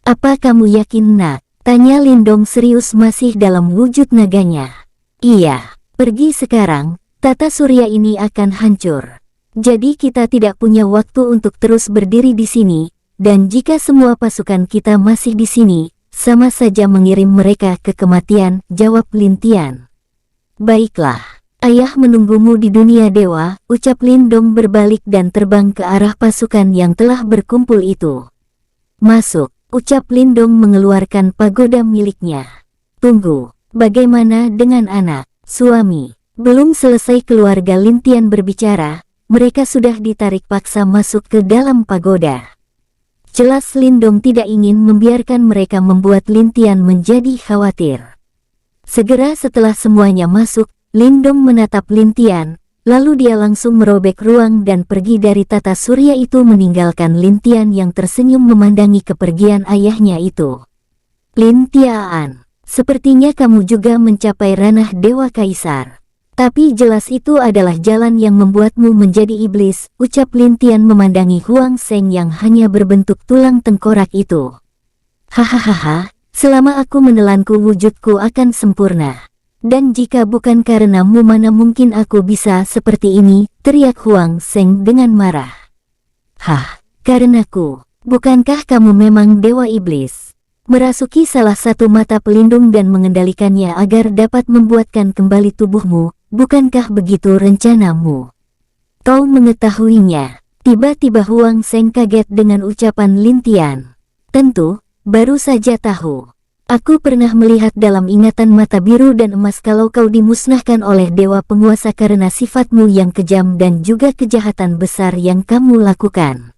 Apa kamu yakin nak? Tanya Lindong serius masih dalam wujud naganya. Iya. Pergi sekarang, tata surya ini akan hancur. Jadi kita tidak punya waktu untuk terus berdiri di sini, dan jika semua pasukan kita masih di sini, sama saja mengirim mereka ke kematian, jawab Lin Tian. Baiklah, ayah menunggumu di dunia dewa, ucap Lindong berbalik dan terbang ke arah pasukan yang telah berkumpul itu. Masuk, ucap Lindong mengeluarkan pagoda miliknya. Tunggu, bagaimana dengan anak? Suami, belum selesai keluarga Lin Tian berbicara, mereka sudah ditarik paksa masuk ke dalam pagoda. Jelas Lindong tidak ingin membiarkan mereka membuat Lin Tian menjadi khawatir. Segera setelah semuanya masuk, Lindong menatap Lin Tian, lalu dia langsung merobek ruang dan pergi dari tata surya itu meninggalkan Lin Tian yang tersenyum memandangi kepergian ayahnya itu. Lin Tian, sepertinya kamu juga mencapai ranah Dewa Kaisar. Tapi jelas itu adalah jalan yang membuatmu menjadi iblis, ucap Lin Tian memandangi Huang Seng yang hanya berbentuk tulang tengkorak itu. Hahaha, Selama aku menelanku wujudku akan sempurna. Dan jika bukan karenamu mana mungkin aku bisa seperti ini, teriak Huang Zheng dengan marah. Hah, karenaku. Bukankah kamu memang dewa iblis? Merasuki salah satu mata pelindung dan mengendalikannya agar dapat membuatkan kembali tubuhmu, bukankah begitu rencanamu? Kau mengetahuinya. Tiba-tiba Huang Zheng kaget dengan ucapan Lin Tian. Tentu, baru saja tahu. Aku pernah melihat dalam ingatan mata biru dan emas kalau kau dimusnahkan oleh dewa penguasa karena sifatmu yang kejam dan juga kejahatan besar yang kamu lakukan.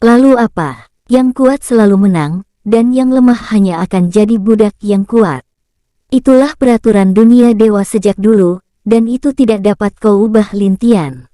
Lalu apa? Yang kuat selalu menang, dan yang lemah hanya akan jadi budak yang kuat. Itulah peraturan dunia dewa sejak dulu, dan itu tidak dapat kau ubah Lin Tian.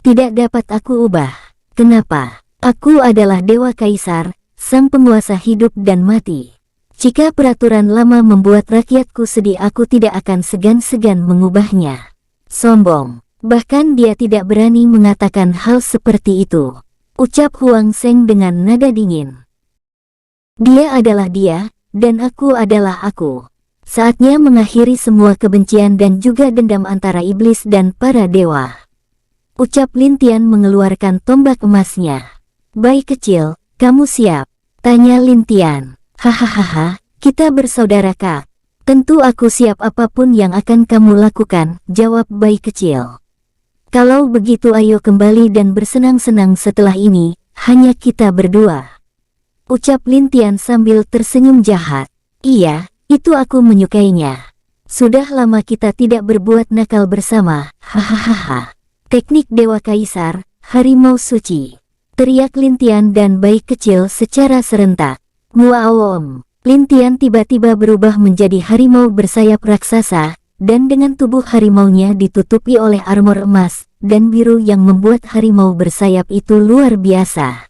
Tidak dapat aku ubah. Kenapa? Aku adalah dewa kaisar, sang penguasa hidup dan mati. Jika peraturan lama membuat rakyatku sedih, aku tidak akan segan-segan mengubahnya. Sombong. Bahkan dia tidak berani mengatakan hal seperti itu. Ucap Huang Zheng dengan nada dingin. Dia adalah dia, dan aku adalah aku. Saatnya mengakhiri semua kebencian dan juga dendam antara iblis dan para dewa. Ucap Lin Tian mengeluarkan tombak emasnya. Bayi kecil, kamu siap? Tanya Lin Tian. Hahaha, kita bersaudara Kak. Tentu aku siap apapun yang akan kamu lakukan, jawab bayi kecil. Kalau begitu ayo kembali dan bersenang-senang setelah ini, hanya kita berdua. Ucap Lin Tian sambil tersenyum jahat. Iya, itu aku menyukainya. Sudah lama kita tidak berbuat nakal bersama, hahaha. Teknik Dewa Kaisar, Harimau Suci. Teriak Lin Tian dan bayi kecil secara serentak. Muaom. Lin Tian tiba-tiba berubah menjadi harimau bersayap raksasa, dan dengan tubuh harimaunya ditutupi oleh armor emas dan biru yang membuat harimau bersayap itu luar biasa.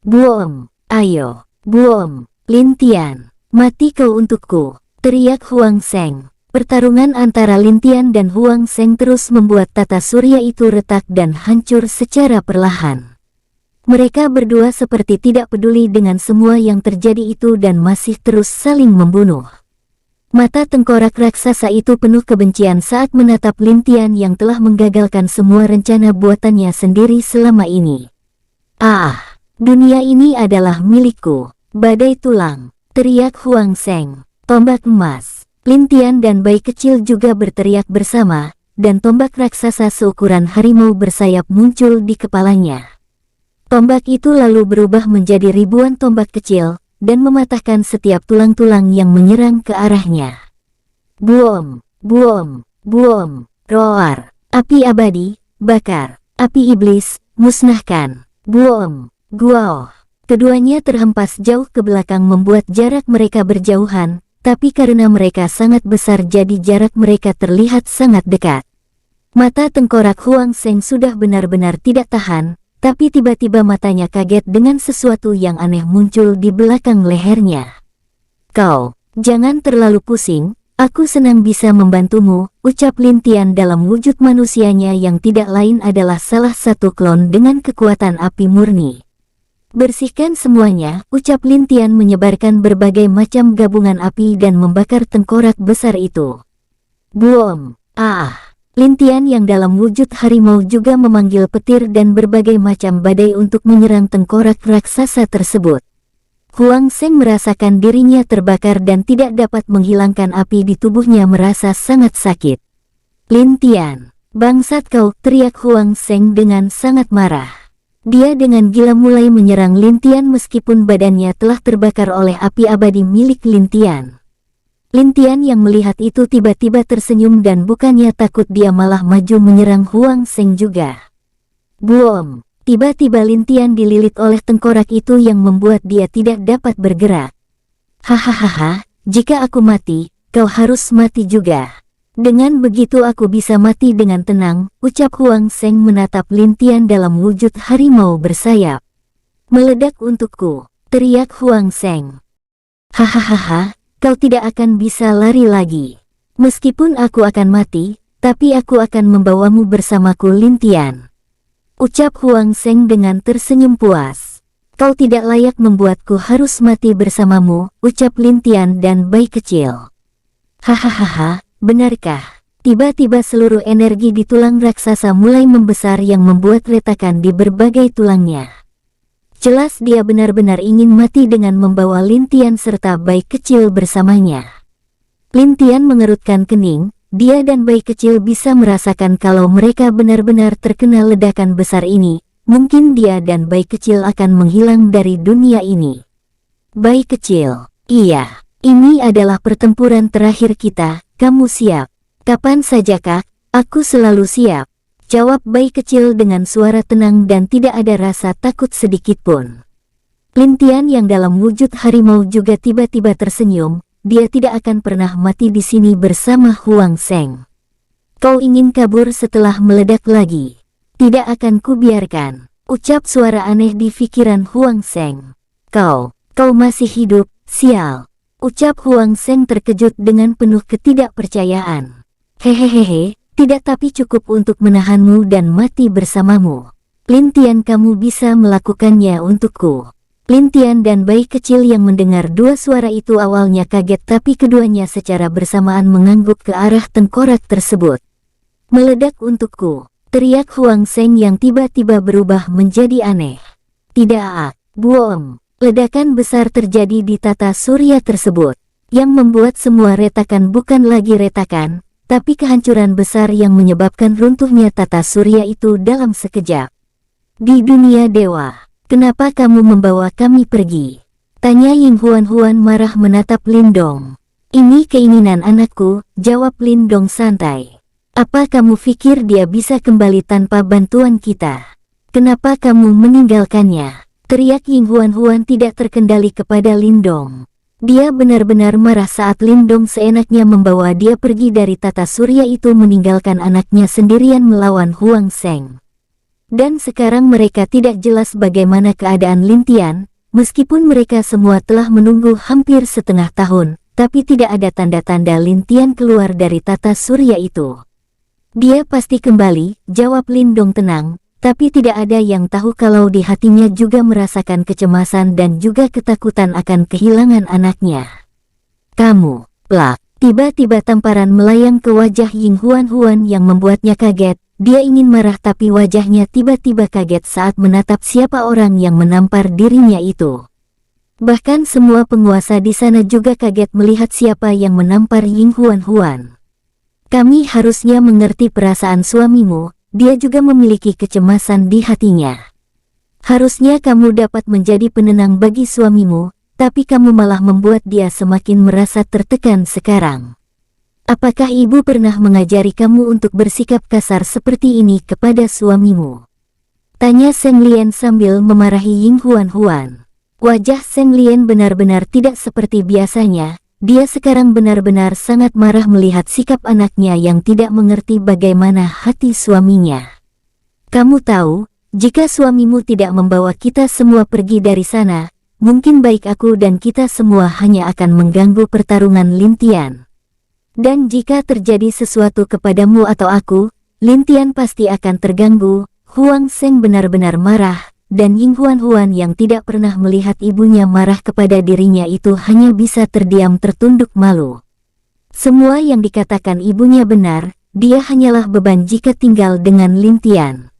Buom, ayo, buom, Lin Tian, mati kau untukku, teriak Huang Zheng. Pertarungan antara Lin Tian dan Huang Zheng terus membuat tata surya itu retak dan hancur secara perlahan. Mereka berdua seperti tidak peduli dengan semua yang terjadi itu dan masih terus saling membunuh. Mata tengkorak raksasa itu penuh kebencian saat menatap Lin Tian yang telah menggagalkan semua rencana buatannya sendiri selama ini. Dunia ini adalah milikku. Badai tulang, teriak Huang Zheng. Tombak emas. Lin Tian dan bayi kecil juga berteriak bersama, dan tombak raksasa seukuran harimau bersayap muncul di kepalanya. Tombak itu lalu berubah menjadi ribuan tombak kecil, dan mematahkan setiap tulang-tulang yang menyerang ke arahnya. Buom, buom, buom, roar, api abadi, bakar, api iblis, musnahkan, buom, guao. Keduanya terhempas jauh ke belakang membuat jarak mereka berjauhan, tapi karena mereka sangat besar jadi jarak mereka terlihat sangat dekat. Mata tengkorak Huang Zheng sudah benar-benar tidak tahan, tapi tiba-tiba matanya kaget dengan sesuatu yang aneh muncul di belakang lehernya. Kau, jangan terlalu pusing, aku senang bisa membantumu, ucap Lin Tian dalam wujud manusianya yang tidak lain adalah salah satu klon dengan kekuatan api murni. Bersihkan semuanya, ucap Lin Tian menyebarkan berbagai macam gabungan api dan membakar tengkorak besar itu. Buom, Lin Tian yang dalam wujud harimau juga memanggil petir dan berbagai macam badai untuk menyerang tengkorak raksasa tersebut. Huang Zheng merasakan dirinya terbakar dan tidak dapat menghilangkan api di tubuhnya merasa sangat sakit. Lin Tian, bangsat kau, teriak Huang Zheng dengan sangat marah. Dia dengan gila mulai menyerang Lin Tian meskipun badannya telah terbakar oleh api abadi milik Lin Tian. Lin Tian yang melihat itu tiba-tiba tersenyum dan bukannya takut dia malah maju menyerang Huang Zheng juga. Buom, tiba-tiba Lin Tian dililit oleh tengkorak itu yang membuat dia tidak dapat bergerak. Hahaha, jika aku mati, kau harus mati juga. Dengan begitu aku bisa mati dengan tenang, ucap Huang Zheng menatap Lin Tian dalam wujud harimau bersayap. Meledak untukku, teriak Huang Zheng. Hahaha. Kau tidak akan bisa lari lagi. Meskipun aku akan mati, tapi aku akan membawamu bersamaku Lin Tian. Ucap Huang Zheng dengan tersenyum puas. Kau tidak layak membuatku harus mati bersamamu, ucap Lin Tian dan bayi kecil. Hahaha, benarkah? Tiba-tiba seluruh energi di tulang raksasa mulai membesar yang membuat retakan di berbagai tulangnya. Jelas dia benar-benar ingin mati dengan membawa Lin Tian serta bayi kecil bersamanya. Lin Tian mengerutkan kening, dia dan bayi kecil bisa merasakan kalau mereka benar-benar terkena ledakan besar ini. Mungkin dia dan bayi kecil akan menghilang dari dunia ini. Bayi kecil, iya, ini adalah pertempuran terakhir kita, kamu siap? Kapan saja kak, aku selalu siap. Jawab bayi kecil dengan suara tenang dan tidak ada rasa takut sedikitpun. Lin Tian yang dalam wujud harimau juga tiba-tiba tersenyum, dia tidak akan pernah mati di sini bersama Huang Zheng. Kau ingin kabur setelah meledak lagi? Tidak akan kubiarkan, ucap suara aneh di pikiran Huang Zheng. Kau masih hidup, sial, ucap Huang Zheng terkejut dengan penuh ketidakpercayaan. Hehehe, tidak tapi cukup untuk menahanmu dan mati bersamamu. Lin Tian kamu bisa melakukannya untukku. Lin Tian dan bayi kecil yang mendengar dua suara itu awalnya kaget tapi keduanya secara bersamaan mengangguk ke arah tengkorak tersebut. Meledak untukku. Teriak Huang Zheng yang tiba-tiba berubah menjadi aneh. Tidak, boom. Ledakan besar terjadi di tata surya tersebut, yang membuat semua retakan bukan lagi retakan, tapi kehancuran besar yang menyebabkan runtuhnya tata surya itu dalam sekejap. Di dunia dewa, kenapa kamu membawa kami pergi? Tanya Ying Huan marah menatap Lindong. Ini keinginan anakku, jawab Lindong santai. Apa kamu pikir dia bisa kembali tanpa bantuan kita? Kenapa kamu meninggalkannya? Teriak Ying Huan tidak terkendali kepada Lindong. Dia benar-benar marah saat Lindong seenaknya membawa dia pergi dari tata surya itu meninggalkan anaknya sendirian melawan Huang Zheng. Dan sekarang mereka tidak jelas bagaimana keadaan Lin Tian, meskipun mereka semua telah menunggu hampir setengah tahun, tapi tidak ada tanda-tanda Lin Tian keluar dari tata surya itu. Dia pasti kembali, jawab Lindong tenang, tapi tidak ada yang tahu kalau di hatinya juga merasakan kecemasan dan juga ketakutan akan kehilangan anaknya. Kamu, plak, tiba-tiba tamparan melayang ke wajah Ying Huan yang membuatnya kaget, dia ingin marah tapi wajahnya tiba-tiba kaget saat menatap siapa orang yang menampar dirinya itu. Bahkan semua penguasa di sana juga kaget melihat siapa yang menampar Ying Huan. Kami harusnya mengerti perasaan suamimu, dia juga memiliki kecemasan di hatinya. Harusnya kamu dapat menjadi penenang bagi suamimu, tapi kamu malah membuat dia semakin merasa tertekan sekarang. Apakah ibu pernah mengajari kamu untuk bersikap kasar seperti ini kepada suamimu? Tanya Zheng Lian sambil memarahi Ying Huan. Wajah Zheng Lian benar-benar tidak seperti biasanya. Dia sekarang benar-benar sangat marah melihat sikap anaknya yang tidak mengerti bagaimana hati suaminya. Kamu tahu, jika suamimu tidak membawa kita semua pergi dari sana, mungkin baik aku dan kita semua hanya akan mengganggu pertarungan Lin Tian. Dan jika terjadi sesuatu kepadamu atau aku, Lin Tian pasti akan terganggu. Huang Zheng benar-benar marah. Dan Ying Huan yang tidak pernah melihat ibunya marah kepada dirinya itu hanya bisa terdiam tertunduk malu. Semua yang dikatakan ibunya benar, dia hanyalah beban jika tinggal dengan Lin Tian.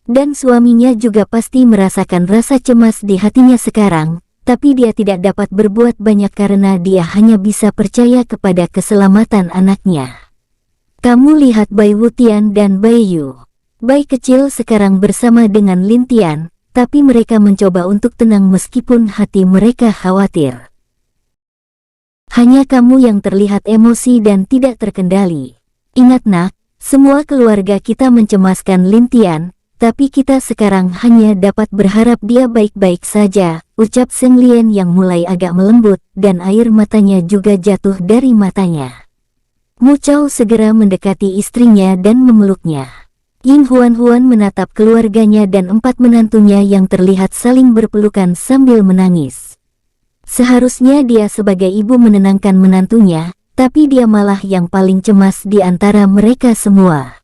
Dan suaminya juga pasti merasakan rasa cemas di hatinya sekarang, tapi dia tidak dapat berbuat banyak karena dia hanya bisa percaya kepada keselamatan anaknya. Kamu lihat Bai Wutian dan Bai Yu. Bai kecil sekarang bersama dengan Lin Tian, tapi mereka mencoba untuk tenang meskipun hati mereka khawatir. Hanya kamu yang terlihat emosi dan tidak terkendali. Ingat nak, semua keluarga kita mencemaskan Lin Tian, tapi kita sekarang hanya dapat berharap dia baik-baik saja, ucap Zheng Lian yang mulai agak melembut, dan air matanya juga jatuh dari matanya. Mu Chao segera mendekati istrinya dan memeluknya. Ying Huan menatap keluarganya dan 4 menantunya yang terlihat saling berpelukan sambil menangis. Seharusnya dia sebagai ibu menenangkan menantunya, tapi dia malah yang paling cemas di antara mereka semua.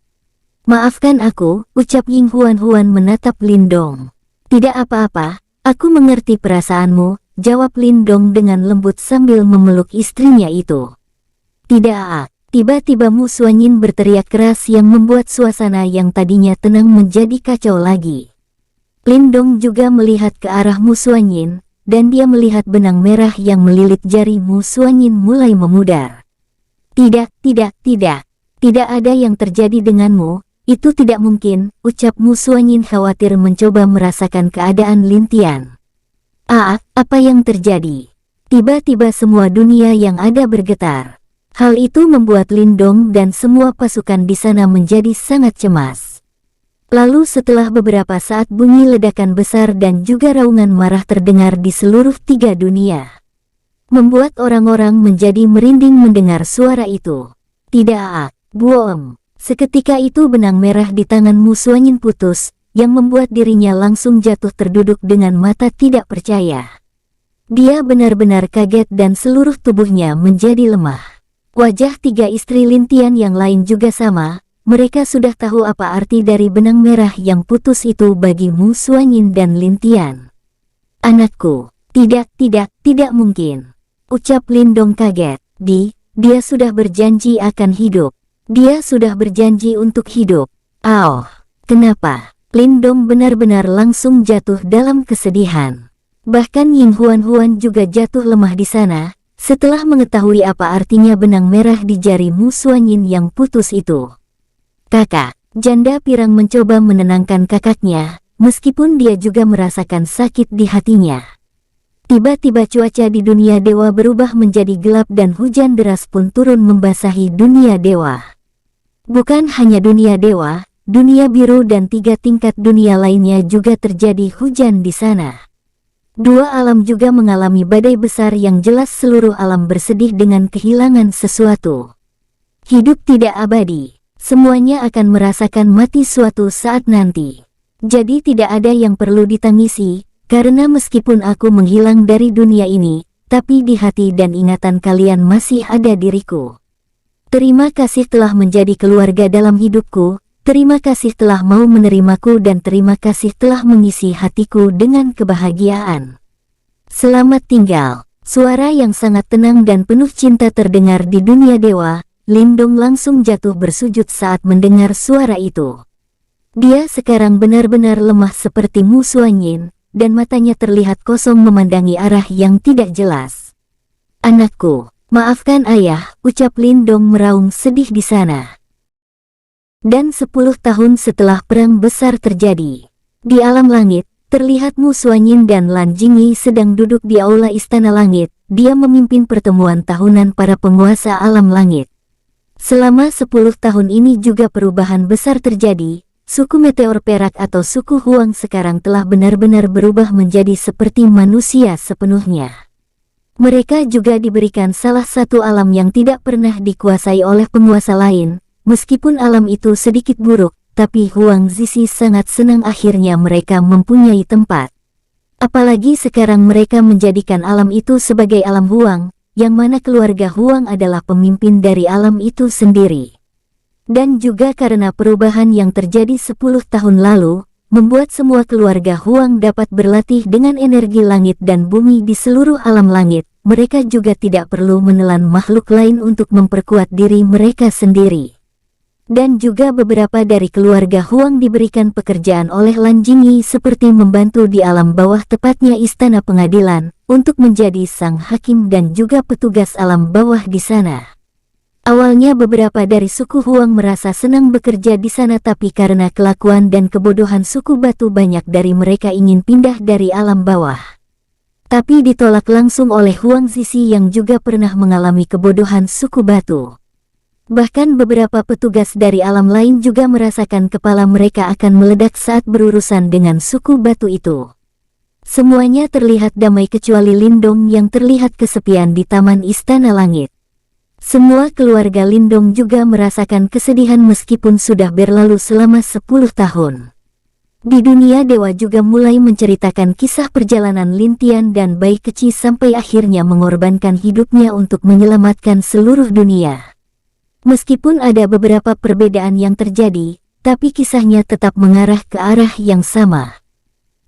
Maafkan aku, ucap Ying Huan menatap Lindong. Tidak apa-apa, Aku mengerti perasaanmu, jawab Lindong dengan lembut sambil memeluk istrinya itu. Tidak, tiba-tiba Mu Xuanyin berteriak keras yang membuat suasana yang tadinya tenang menjadi kacau lagi. Lindong juga melihat ke arah Mu Xuanyin, dan dia melihat benang merah yang melilit jari Mu Xuanyin mulai memudar. Tidak ada yang terjadi denganmu, itu tidak mungkin, ucap Mu Xuanyin khawatir mencoba merasakan keadaan Lin Tian. Apa yang terjadi? Tiba-tiba semua dunia yang ada bergetar. Hal itu membuat Lindong dan semua pasukan di sana menjadi sangat cemas. Lalu setelah beberapa saat bunyi ledakan besar dan juga raungan marah terdengar di seluruh 3 dunia. Membuat orang-orang menjadi merinding mendengar suara itu. Tidak, boom. Seketika itu benang merah di tangan Mu Xuanyin putus, yang membuat dirinya langsung jatuh terduduk dengan mata tidak percaya. Dia benar-benar kaget dan seluruh tubuhnya menjadi lemah. Wajah 3 istri Lin Tian yang lain juga sama, mereka sudah tahu apa arti dari benang merah yang putus itu bagi Mu Xuanyin dan Lin Tian. Anakku, tidak mungkin, ucap Lindong kaget. Dia sudah berjanji akan hidup. Dia sudah berjanji untuk hidup. Kenapa? Lindong benar-benar langsung jatuh dalam kesedihan. Bahkan Ying Huan juga jatuh lemah di sana, setelah mengetahui apa artinya benang merah di jari Mu Xuanyin yang putus itu. Kakak, janda pirang mencoba menenangkan kakaknya, meskipun dia juga merasakan sakit di hatinya. Tiba-tiba cuaca di dunia dewa berubah menjadi gelap dan hujan deras pun turun membasahi dunia dewa. Bukan hanya dunia dewa, dunia biru dan 3 tingkat dunia lainnya juga terjadi hujan di sana. 2 alam juga mengalami badai besar yang jelas seluruh alam bersedih dengan kehilangan sesuatu. Hidup tidak abadi, semuanya akan merasakan mati suatu saat nanti. Jadi tidak ada yang perlu ditangisi, karena meskipun aku menghilang dari dunia ini, tapi di hati dan ingatan kalian masih ada diriku. Terima kasih telah menjadi keluarga dalam hidupku, terima kasih telah mau menerimaku dan terima kasih telah mengisi hatiku dengan kebahagiaan. Selamat tinggal. Suara yang sangat tenang dan penuh cinta terdengar di dunia dewa. Lindong langsung jatuh bersujud saat mendengar suara itu. Dia sekarang benar-benar lemah seperti Mu Xuanyin, dan matanya terlihat kosong memandangi arah yang tidak jelas. Anakku, maafkan ayah, ucap Lindong meraung sedih di sana. Dan 10 tahun setelah perang besar terjadi, di alam langit, terlihat Mu Xuanyin dan Lan Jingyi sedang duduk di aula Istana Langit. Dia memimpin pertemuan tahunan para penguasa alam langit. Selama 10 tahun ini juga perubahan besar terjadi. Suku meteor perak atau suku Huang sekarang telah benar-benar berubah menjadi seperti manusia sepenuhnya. Mereka juga diberikan salah satu alam yang tidak pernah dikuasai oleh penguasa lain. Meskipun alam itu sedikit buruk, tapi Huang Zizi sangat senang akhirnya mereka mempunyai tempat. Apalagi sekarang mereka menjadikan alam itu sebagai alam Huang, yang mana keluarga Huang adalah pemimpin dari alam itu sendiri. Dan juga karena perubahan yang terjadi 10 tahun lalu, membuat semua keluarga Huang dapat berlatih dengan energi langit dan bumi di seluruh alam langit. Mereka juga tidak perlu menelan makhluk lain untuk memperkuat diri mereka sendiri. Dan juga beberapa dari keluarga Huang diberikan pekerjaan oleh Lan Jingyi seperti membantu di alam bawah tepatnya Istana Pengadilan, untuk menjadi sang hakim dan juga petugas alam bawah di sana. Awalnya beberapa dari suku Huang merasa senang bekerja di sana tapi karena kelakuan dan kebodohan suku batu banyak dari mereka ingin pindah dari alam bawah. Tapi ditolak langsung oleh Huang Zizi yang juga pernah mengalami kebodohan suku batu. Bahkan beberapa petugas dari alam lain juga merasakan kepala mereka akan meledak saat berurusan dengan suku batu itu. Semuanya terlihat damai kecuali Lindong yang terlihat kesepian di Taman Istana Langit. Semua keluarga Lindong juga merasakan kesedihan meskipun sudah berlalu selama 10 tahun. Di dunia dewa juga mulai menceritakan kisah perjalanan Lin Tian dan bayi kecil sampai akhirnya mengorbankan hidupnya untuk menyelamatkan seluruh dunia. Meskipun ada beberapa perbedaan yang terjadi, tapi kisahnya tetap mengarah ke arah yang sama.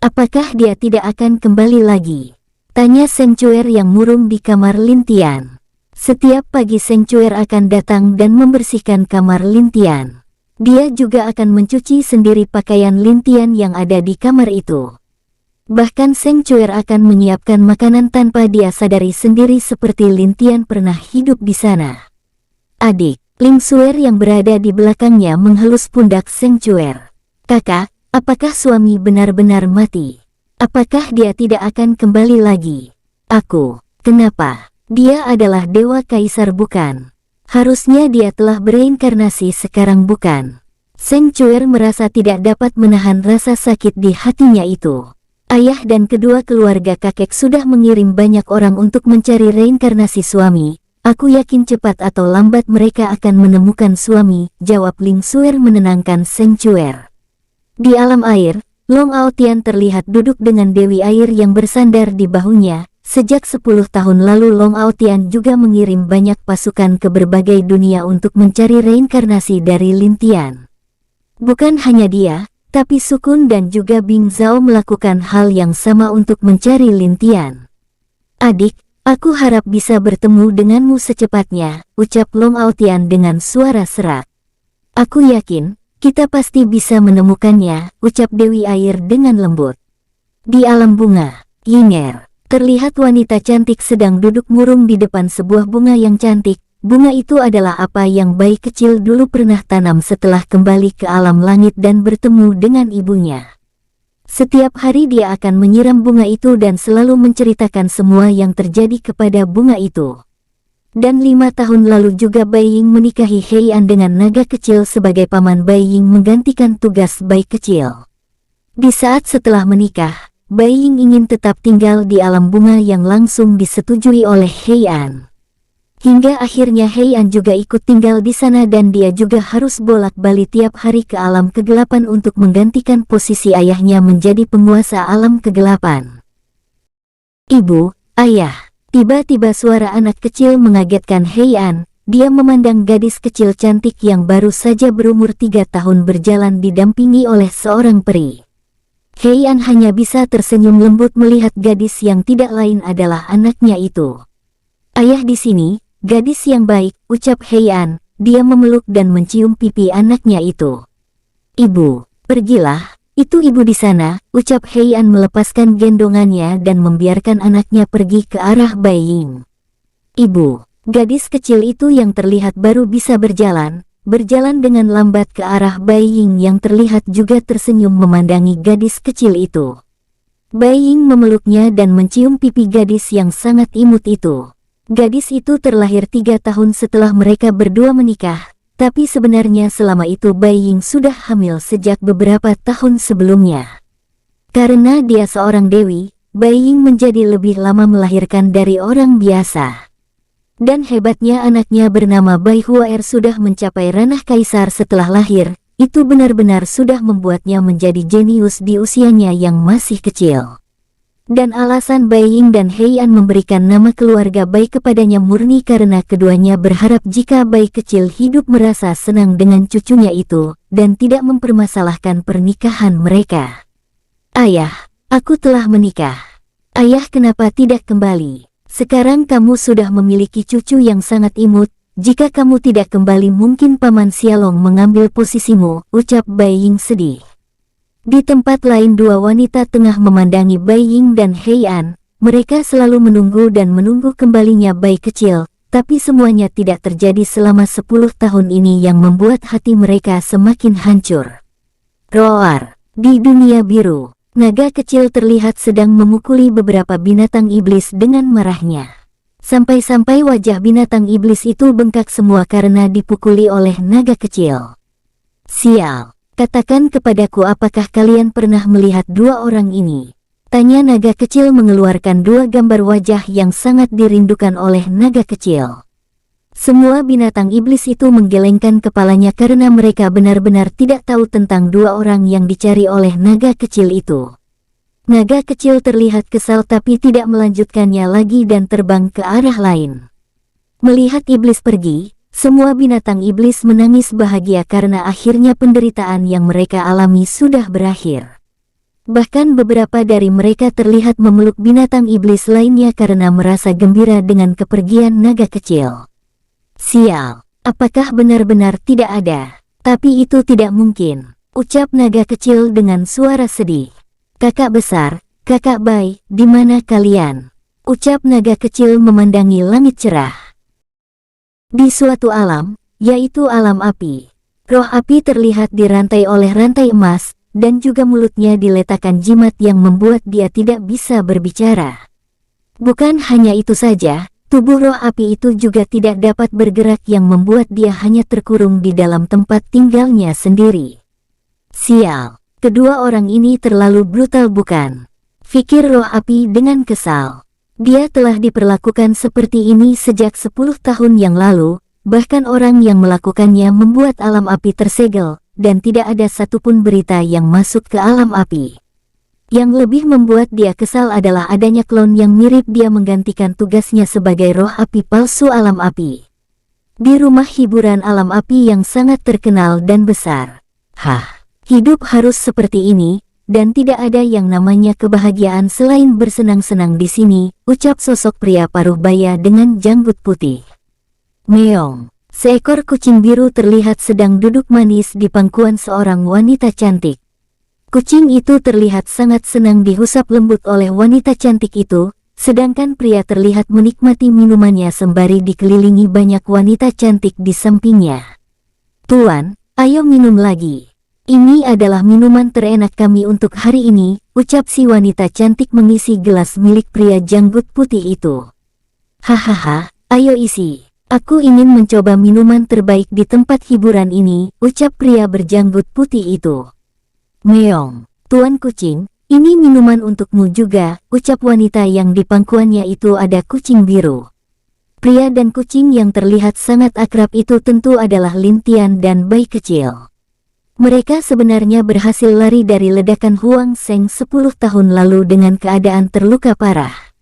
Apakah dia tidak akan kembali lagi? Tanya Seng Cuer yang murung di kamar Lin Tian. Setiap pagi Seng Cuer akan datang dan membersihkan kamar Lin Tian. Dia juga akan mencuci sendiri pakaian Lin Tian yang ada di kamar itu. Bahkan Seng Cuer akan menyiapkan makanan tanpa dia sadari sendiri seperti Lin Tian pernah hidup di sana. Adik, Ling Suer yang berada di belakangnya menghelus pundak Seng Cuer. Kakak, apakah suami benar-benar mati? Apakah dia tidak akan kembali lagi? Kenapa? Dia adalah dewa kaisar bukan? Harusnya dia telah bereinkarnasi sekarang bukan? Seng Cuer merasa tidak dapat menahan rasa sakit di hatinya itu. Ayah dan kedua keluarga kakek sudah mengirim banyak orang untuk mencari reinkarnasi suami. Aku yakin cepat atau lambat mereka akan menemukan suami, jawab Ling Suer menenangkan Seng Cuer. Di alam air, Long Aotian terlihat duduk dengan Dewi Air yang bersandar di bahunya. Sejak 10 tahun lalu Long Aotian juga mengirim banyak pasukan ke berbagai dunia untuk mencari reinkarnasi dari Lin Tian. Bukan hanya dia, tapi Sukun dan juga Bing Zhao melakukan hal yang sama untuk mencari Lin Tian. Adik, aku harap bisa bertemu denganmu secepatnya, ucap Long Aotian dengan suara serak. Aku yakin, kita pasti bisa menemukannya, ucap Dewi Air dengan lembut. Di alam bunga, Yinger, terlihat wanita cantik sedang duduk murung di depan sebuah bunga yang cantik. Bunga itu adalah apa yang bayi kecil dulu pernah tanam setelah kembali ke alam langit dan bertemu dengan ibunya. Setiap hari dia akan menyiram bunga itu dan selalu menceritakan semua yang terjadi kepada bunga itu. Dan 5 tahun lalu juga Bai Ying menikahi Heian dengan naga kecil sebagai paman Bai Ying menggantikan tugas bayi kecil. Di saat setelah menikah, Bai Ying ingin tetap tinggal di alam bunga yang langsung disetujui oleh Heian. Hingga akhirnya Heian juga ikut tinggal di sana dan dia juga harus bolak-balik tiap hari ke alam kegelapan untuk menggantikan posisi ayahnya menjadi penguasa alam kegelapan. Ibu, ayah, tiba-tiba suara anak kecil mengagetkan Heian. Dia memandang gadis kecil cantik yang baru saja berumur 3 tahun berjalan didampingi oleh seorang peri. Heian hanya bisa tersenyum lembut melihat gadis yang tidak lain adalah anaknya itu. Ayah di sini. Gadis yang baik, ucap Heian. Dia memeluk dan mencium pipi anaknya itu. Ibu, pergilah, itu ibu di sana, ucap Heian melepaskan gendongannya dan membiarkan anaknya pergi ke arah Bai Ying. Ibu, gadis kecil itu yang terlihat baru bisa berjalan dengan lambat ke arah Bai Ying yang terlihat juga tersenyum memandangi gadis kecil itu. Bai Ying memeluknya dan mencium pipi gadis yang sangat imut itu. Gadis itu terlahir 3 tahun setelah mereka berdua menikah, tapi sebenarnya selama itu Bai Ying sudah hamil sejak beberapa tahun sebelumnya. Karena dia seorang dewi, Bai Ying menjadi lebih lama melahirkan dari orang biasa. Dan hebatnya anaknya bernama Bai Huaer sudah mencapai ranah kaisar setelah lahir, itu benar-benar sudah membuatnya menjadi jenius di usianya yang masih kecil. Dan alasan Bai Ying dan Heian memberikan nama keluarga Bai kepadanya murni karena keduanya berharap jika Bai kecil hidup merasa senang dengan cucunya itu, dan tidak mempermasalahkan pernikahan mereka. Ayah, aku telah menikah. Ayah kenapa tidak kembali? Sekarang kamu sudah memiliki cucu yang sangat imut, jika kamu tidak kembali mungkin Paman Xiaolong mengambil posisimu, ucap Bai Ying sedih. Di tempat lain dua wanita tengah memandangi Bai Ying dan Heian. Mereka selalu menunggu dan menunggu kembalinya Bai kecil, tapi semuanya tidak terjadi selama 10 tahun ini yang membuat hati mereka semakin hancur. Roar! Di dunia biru, naga kecil terlihat sedang memukuli beberapa binatang iblis dengan marahnya. Sampai-sampai wajah binatang iblis itu bengkak semua karena dipukuli oleh naga kecil. Sial! Katakan kepadaku apakah kalian pernah melihat dua orang ini? Tanya naga kecil mengeluarkan dua gambar wajah yang sangat dirindukan oleh naga kecil. Semua binatang iblis itu menggelengkan kepalanya karena mereka benar-benar tidak tahu tentang dua orang yang dicari oleh naga kecil itu. Naga kecil terlihat kesal tapi tidak melanjutkannya lagi dan terbang ke arah lain. Melihat iblis pergi, semua binatang iblis menangis bahagia karena akhirnya penderitaan yang mereka alami sudah berakhir. Bahkan beberapa dari mereka terlihat memeluk binatang iblis lainnya karena merasa gembira dengan kepergian naga kecil. Sial, apakah benar-benar tidak ada? Tapi itu tidak mungkin, ucap naga kecil dengan suara sedih. Kakak besar, kakak Bai, di mana kalian? Ucap naga kecil memandangi langit cerah. Di suatu alam, yaitu alam api, roh api terlihat dirantai oleh rantai emas, dan juga mulutnya diletakkan jimat yang membuat dia tidak bisa berbicara. Bukan hanya itu saja, tubuh roh api itu juga tidak dapat bergerak yang membuat dia hanya terkurung di dalam tempat tinggalnya sendiri. Sial, kedua orang ini terlalu brutal bukan? Fikir roh api dengan kesal. Dia telah diperlakukan seperti ini sejak 10 tahun yang lalu, bahkan orang yang melakukannya membuat alam api tersegel, dan tidak ada satupun berita yang masuk ke alam api. Yang lebih membuat dia kesal adalah adanya klon yang mirip dia menggantikan tugasnya sebagai roh api palsu alam api. Di rumah hiburan alam api yang sangat terkenal dan besar. Hidup harus seperti ini, dan tidak ada yang namanya kebahagiaan selain bersenang-senang di sini, ucap sosok pria paruh baya dengan janggut putih. Meong, seekor kucing biru terlihat sedang duduk manis di pangkuan seorang wanita cantik. Kucing itu terlihat sangat senang dihusap lembut oleh wanita cantik itu, sedangkan pria terlihat menikmati minumannya sembari dikelilingi banyak wanita cantik di sampingnya. Tuan, ayo minum lagi. Ini adalah minuman terenak kami untuk hari ini, ucap si wanita cantik mengisi gelas milik pria janggut putih itu. Hahaha, ayo isi. Aku ingin mencoba minuman terbaik di tempat hiburan ini, ucap pria berjanggut putih itu. Meong, tuan kucing, ini minuman untukmu juga, ucap wanita yang di pangkuannya itu ada kucing biru. Pria dan kucing yang terlihat sangat akrab itu tentu adalah Lin Tian dan Bai kecil. Mereka sebenarnya berhasil lari dari ledakan Huang Seng 10 tahun lalu dengan keadaan terluka parah.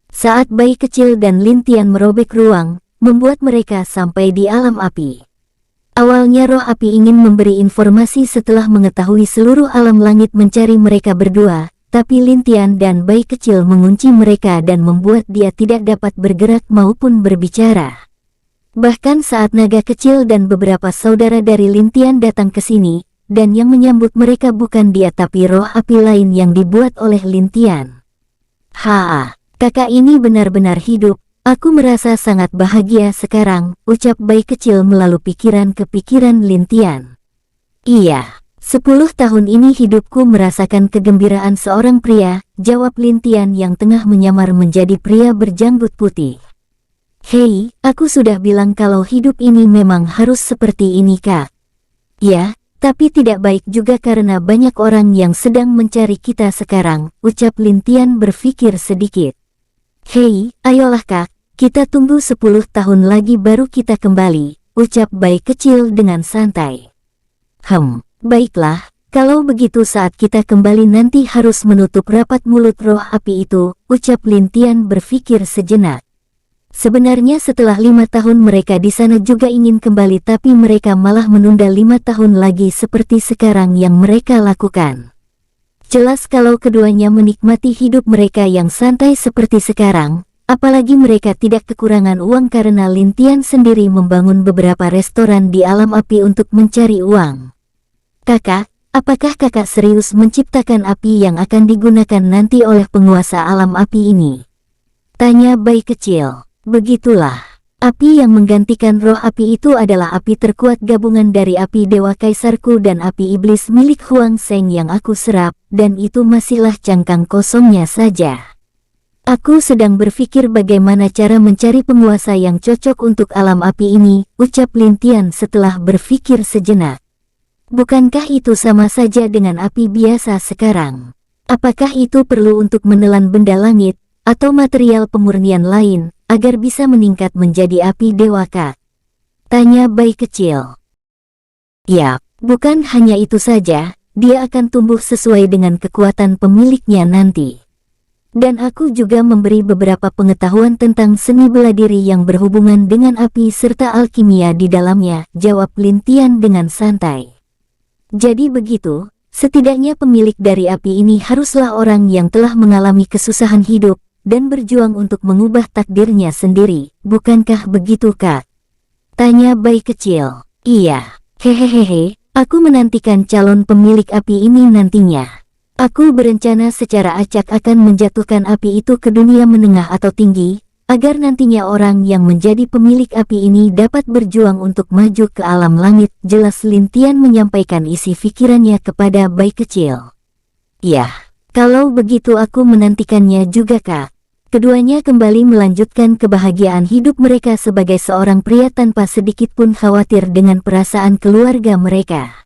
Saat Bai kecil dan Lin Tian merobek ruang, membuat mereka sampai di alam api. Awalnya roh api ingin memberi informasi setelah mengetahui seluruh alam langit mencari mereka berdua, tapi Lin Tian dan Bai kecil mengunci mereka dan membuat dia tidak dapat bergerak maupun berbicara. Bahkan saat naga kecil dan beberapa saudara dari Lin Tian datang ke sini, dan yang menyambut mereka bukan dia tapi roh api lain yang dibuat oleh Lin Tian. Kakak ini benar-benar hidup, aku merasa sangat bahagia sekarang, ucap Bai kecil melalui pikiran ke pikiran Lin Tian. Iya, 10 tahun ini hidupku merasakan kegembiraan seorang pria, jawab Lin Tian yang tengah menyamar menjadi pria berjanggut putih. Hei, aku sudah bilang kalau hidup ini memang harus seperti ini kak. Ya, tapi tidak baik juga karena banyak orang yang sedang mencari kita sekarang, ucap Lin Tian berpikir sedikit. Hei, ayolah kak, kita tunggu 10 tahun lagi baru kita kembali, ucap Bai kecil dengan santai. Baiklah, kalau begitu saat kita kembali nanti harus menutup rapat mulut roh api itu, ucap Lin Tian berpikir sejenak. Sebenarnya setelah 5 tahun mereka di sana juga ingin kembali tapi mereka malah menunda 5 tahun lagi seperti sekarang yang mereka lakukan. Jelas kalau keduanya menikmati hidup mereka yang santai seperti sekarang, apalagi mereka tidak kekurangan uang karena Lin Tian sendiri membangun beberapa restoran di alam api untuk mencari uang. Kakak, apakah kakak serius menciptakan api yang akan digunakan nanti oleh penguasa alam api ini? Tanya Bai kecil. Begitulah, api yang menggantikan roh api itu adalah api terkuat gabungan dari api Dewa Kaisarku dan api iblis milik Huang Seng yang aku serap, dan itu masihlah cangkang kosongnya saja. Aku sedang berpikir bagaimana cara mencari penguasa yang cocok untuk alam api ini, ucap Lin Tian setelah berpikir sejenak. Bukankah itu sama saja dengan api biasa sekarang? Apakah itu perlu untuk menelan benda langit, atau material pemurnian lain, agar bisa meningkat menjadi api dewa kak? Tanya Bai kecil. Ya, bukan hanya itu saja, dia akan tumbuh sesuai dengan kekuatan pemiliknya nanti. Dan aku juga memberi beberapa pengetahuan tentang seni bela diri yang berhubungan dengan api serta alkimia di dalamnya, jawab Lin Tian dengan santai. Jadi begitu, Setidaknya pemilik dari api ini haruslah orang yang telah mengalami kesusahan hidup dan berjuang untuk mengubah takdirnya sendiri, bukankah begitu, Kak? Tanya bayi kecil. Iya, hehehehe, aku menantikan calon pemilik api ini nantinya. Aku berencana secara acak akan menjatuhkan api itu ke dunia menengah atau tinggi, agar nantinya orang yang menjadi pemilik api ini dapat berjuang untuk maju ke alam langit, jelas Lin Tian menyampaikan isi pikirannya kepada bayi kecil. Yah, kalau begitu aku menantikannya juga, Kak. Keduanya kembali melanjutkan kebahagiaan hidup mereka sebagai seorang pria tanpa sedikit pun khawatir dengan perasaan keluarga mereka.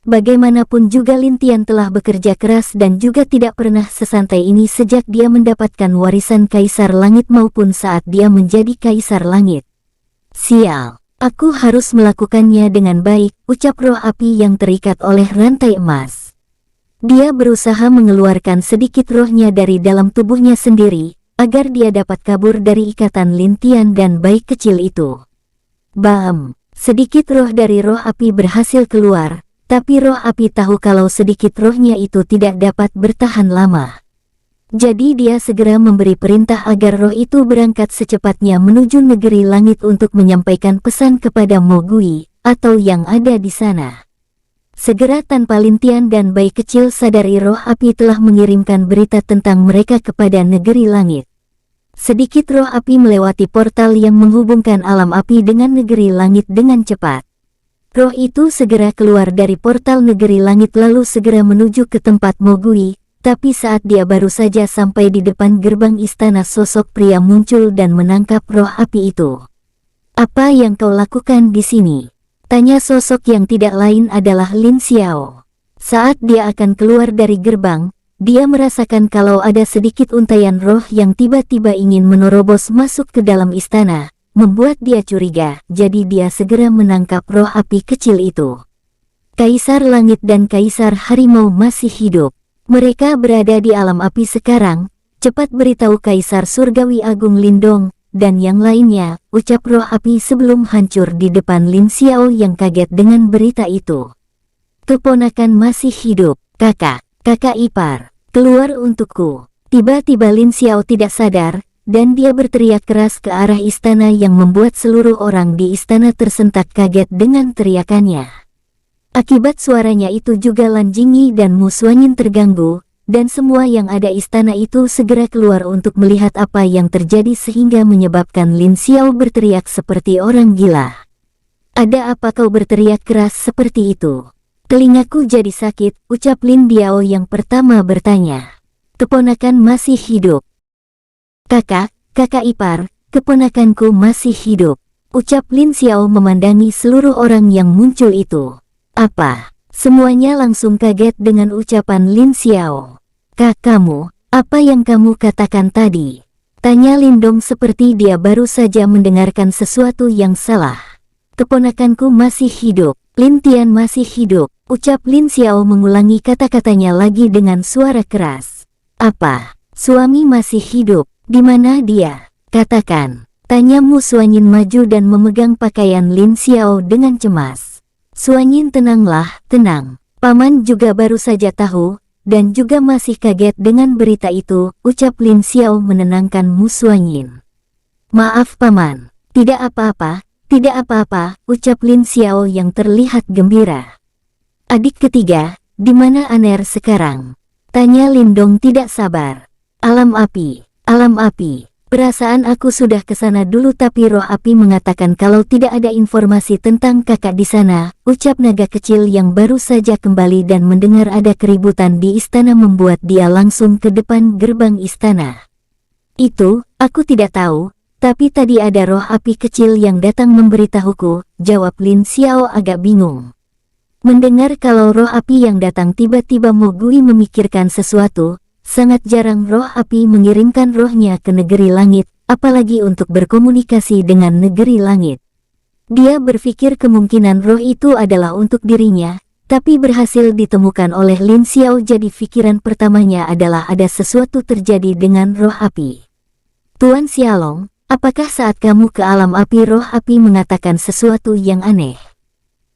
Bagaimanapun juga Lin Tian telah bekerja keras dan juga tidak pernah sesantai ini sejak dia mendapatkan warisan Kaisar Langit maupun saat dia menjadi Kaisar Langit. Sial, aku harus melakukannya dengan baik, ucap roh api yang terikat oleh rantai emas. Dia berusaha mengeluarkan sedikit rohnya dari dalam tubuhnya sendiri, agar dia dapat kabur dari ikatan Lin Tian dan bayi kecil itu. Bam! Sedikit roh dari roh api berhasil keluar. Tapi roh api tahu kalau sedikit rohnya itu tidak dapat bertahan lama. Jadi dia segera memberi perintah agar roh itu berangkat secepatnya menuju negeri langit untuk menyampaikan pesan kepada Mo Gui, atau yang ada di sana. Segera tanpa Lin Tian dan bayi kecil sadari roh api telah mengirimkan berita tentang mereka kepada negeri langit. Sedikit roh api melewati portal yang menghubungkan alam api dengan negeri langit dengan cepat. Roh itu segera keluar dari portal negeri langit lalu segera menuju ke tempat Mo Gui, tapi saat dia baru saja sampai di depan gerbang istana sosok pria muncul dan menangkap roh api itu. Apa yang kau lakukan di sini? Tanya sosok yang tidak lain adalah Lin Xiao. Saat dia akan keluar dari gerbang, dia merasakan kalau ada sedikit untaian roh yang tiba-tiba ingin menerobos masuk ke dalam istana. Membuat dia curiga, jadi dia segera menangkap roh api kecil itu. Kaisar Langit dan Kaisar Harimau masih hidup. Mereka berada di alam api sekarang. Cepat beritahu Kaisar Surgawi Agung Lindong, dan yang lainnya, ucap roh api sebelum hancur di depan Lin Xiao yang kaget dengan berita itu. Keponakan masih hidup, kakak ipar, keluar untukku. Tiba-tiba Lin Xiao tidak sadar, dan dia berteriak keras ke arah istana yang membuat seluruh orang di istana tersentak kaget dengan teriakannya. Akibat suaranya itu juga Lan Jingyi dan Mu Xuanyin terganggu, dan semua yang ada istana itu segera keluar untuk melihat apa yang terjadi sehingga menyebabkan Lin Xiao berteriak seperti orang gila. Ada apa kau berteriak keras seperti itu? Telingaku jadi sakit, ucap Lin Biao yang pertama bertanya. Keponakan masih hidup. Kakak ipar, keponakanku masih hidup, ucap Lin Xiao memandangi seluruh orang yang muncul itu. Apa? Semuanya langsung kaget dengan ucapan Lin Xiao. Kamu, apa yang kamu katakan tadi? Tanya Lindong seperti dia baru saja mendengarkan sesuatu yang salah. Keponakanku masih hidup, Lin Tian masih hidup, ucap Lin Xiao mengulangi kata-katanya lagi dengan suara keras. Apa? Suami masih hidup? Di mana dia? Katakan. Tanya Mu Xuanyin maju dan memegang pakaian Lin Xiao dengan cemas. Xuanyin tenanglah, tenang. Paman juga baru saja tahu, dan juga masih kaget dengan berita itu, ucap Lin Xiao menenangkan Mu Xuanyin. Maaf Paman, tidak apa-apa, ucap Lin Xiao yang terlihat gembira. Adik ketiga, di mana Aner sekarang? Tanya Lindong tidak sabar. Alam api. Perasaan aku sudah ke sana dulu tapi roh api mengatakan kalau tidak ada informasi tentang kakak di sana, ucap naga kecil yang baru saja kembali dan mendengar ada keributan di istana membuat dia langsung ke depan gerbang istana. Itu, aku tidak tahu, tapi tadi ada roh api kecil yang datang memberitahuku, jawab Lin Xiao agak bingung. Mendengar kalau roh api yang datang tiba-tiba Mo Gui memikirkan sesuatu. Sangat jarang roh api mengirimkan rohnya ke negeri langit, apalagi untuk berkomunikasi dengan negeri langit. Dia berpikir kemungkinan roh itu adalah untuk dirinya, tapi berhasil ditemukan oleh Lin Xiao jadi pikiran pertamanya adalah ada sesuatu terjadi dengan roh api. Tuan Xiaolong, apakah saat kamu ke alam api roh api mengatakan sesuatu yang aneh?